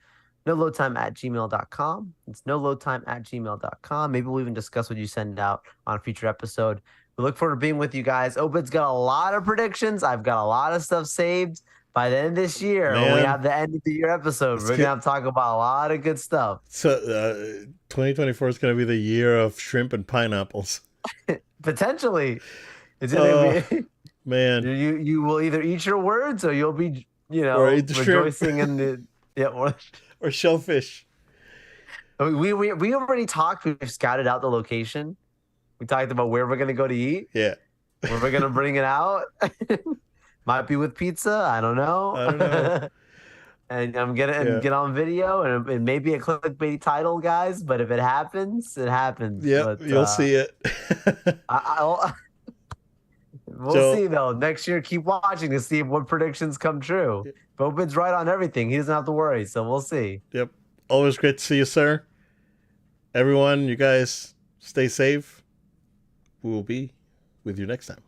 [SPEAKER 2] noloadtime@gmail.com. It's noloadtime@gmail.com. Maybe we'll even discuss what you send out on a future episode. We look forward to being with you guys. Obed's got a lot of predictions. I've got a lot of stuff saved. By the end of this year, when we
[SPEAKER 1] Man,
[SPEAKER 2] have the end of the year episode,
[SPEAKER 1] it's
[SPEAKER 2] we're gonna have to talk about a lot of good stuff.
[SPEAKER 1] so 2024 is gonna be the year of shrimp and pineapples.
[SPEAKER 2] Potentially, it's
[SPEAKER 1] Oh
[SPEAKER 2] gonna be
[SPEAKER 1] man,
[SPEAKER 2] you will either eat your words or you'll be
[SPEAKER 1] or eat the shrimp.
[SPEAKER 2] rejoicing in the Yeah,
[SPEAKER 1] or shellfish.
[SPEAKER 2] we already talked. We've scouted out the location. We talked about where we're gonna go to eat,
[SPEAKER 1] Yeah.
[SPEAKER 2] where we're gonna bring it out. Might be with pizza. I don't know.
[SPEAKER 1] I don't know.
[SPEAKER 2] And I'm gonna
[SPEAKER 1] Yeah.
[SPEAKER 2] get on video, and it may be a clickbait title, guys. But if it happens, it happens.
[SPEAKER 1] Yep,
[SPEAKER 2] But
[SPEAKER 1] you'll see it.
[SPEAKER 2] I'll we'll
[SPEAKER 1] So,
[SPEAKER 2] see though. Next year, keep watching to see what predictions come true. Bowman's right on everything. He doesn't have to worry. So we'll see.
[SPEAKER 1] yep. Always great to see you, sir. Everyone, you guys stay safe. We will be with you next time.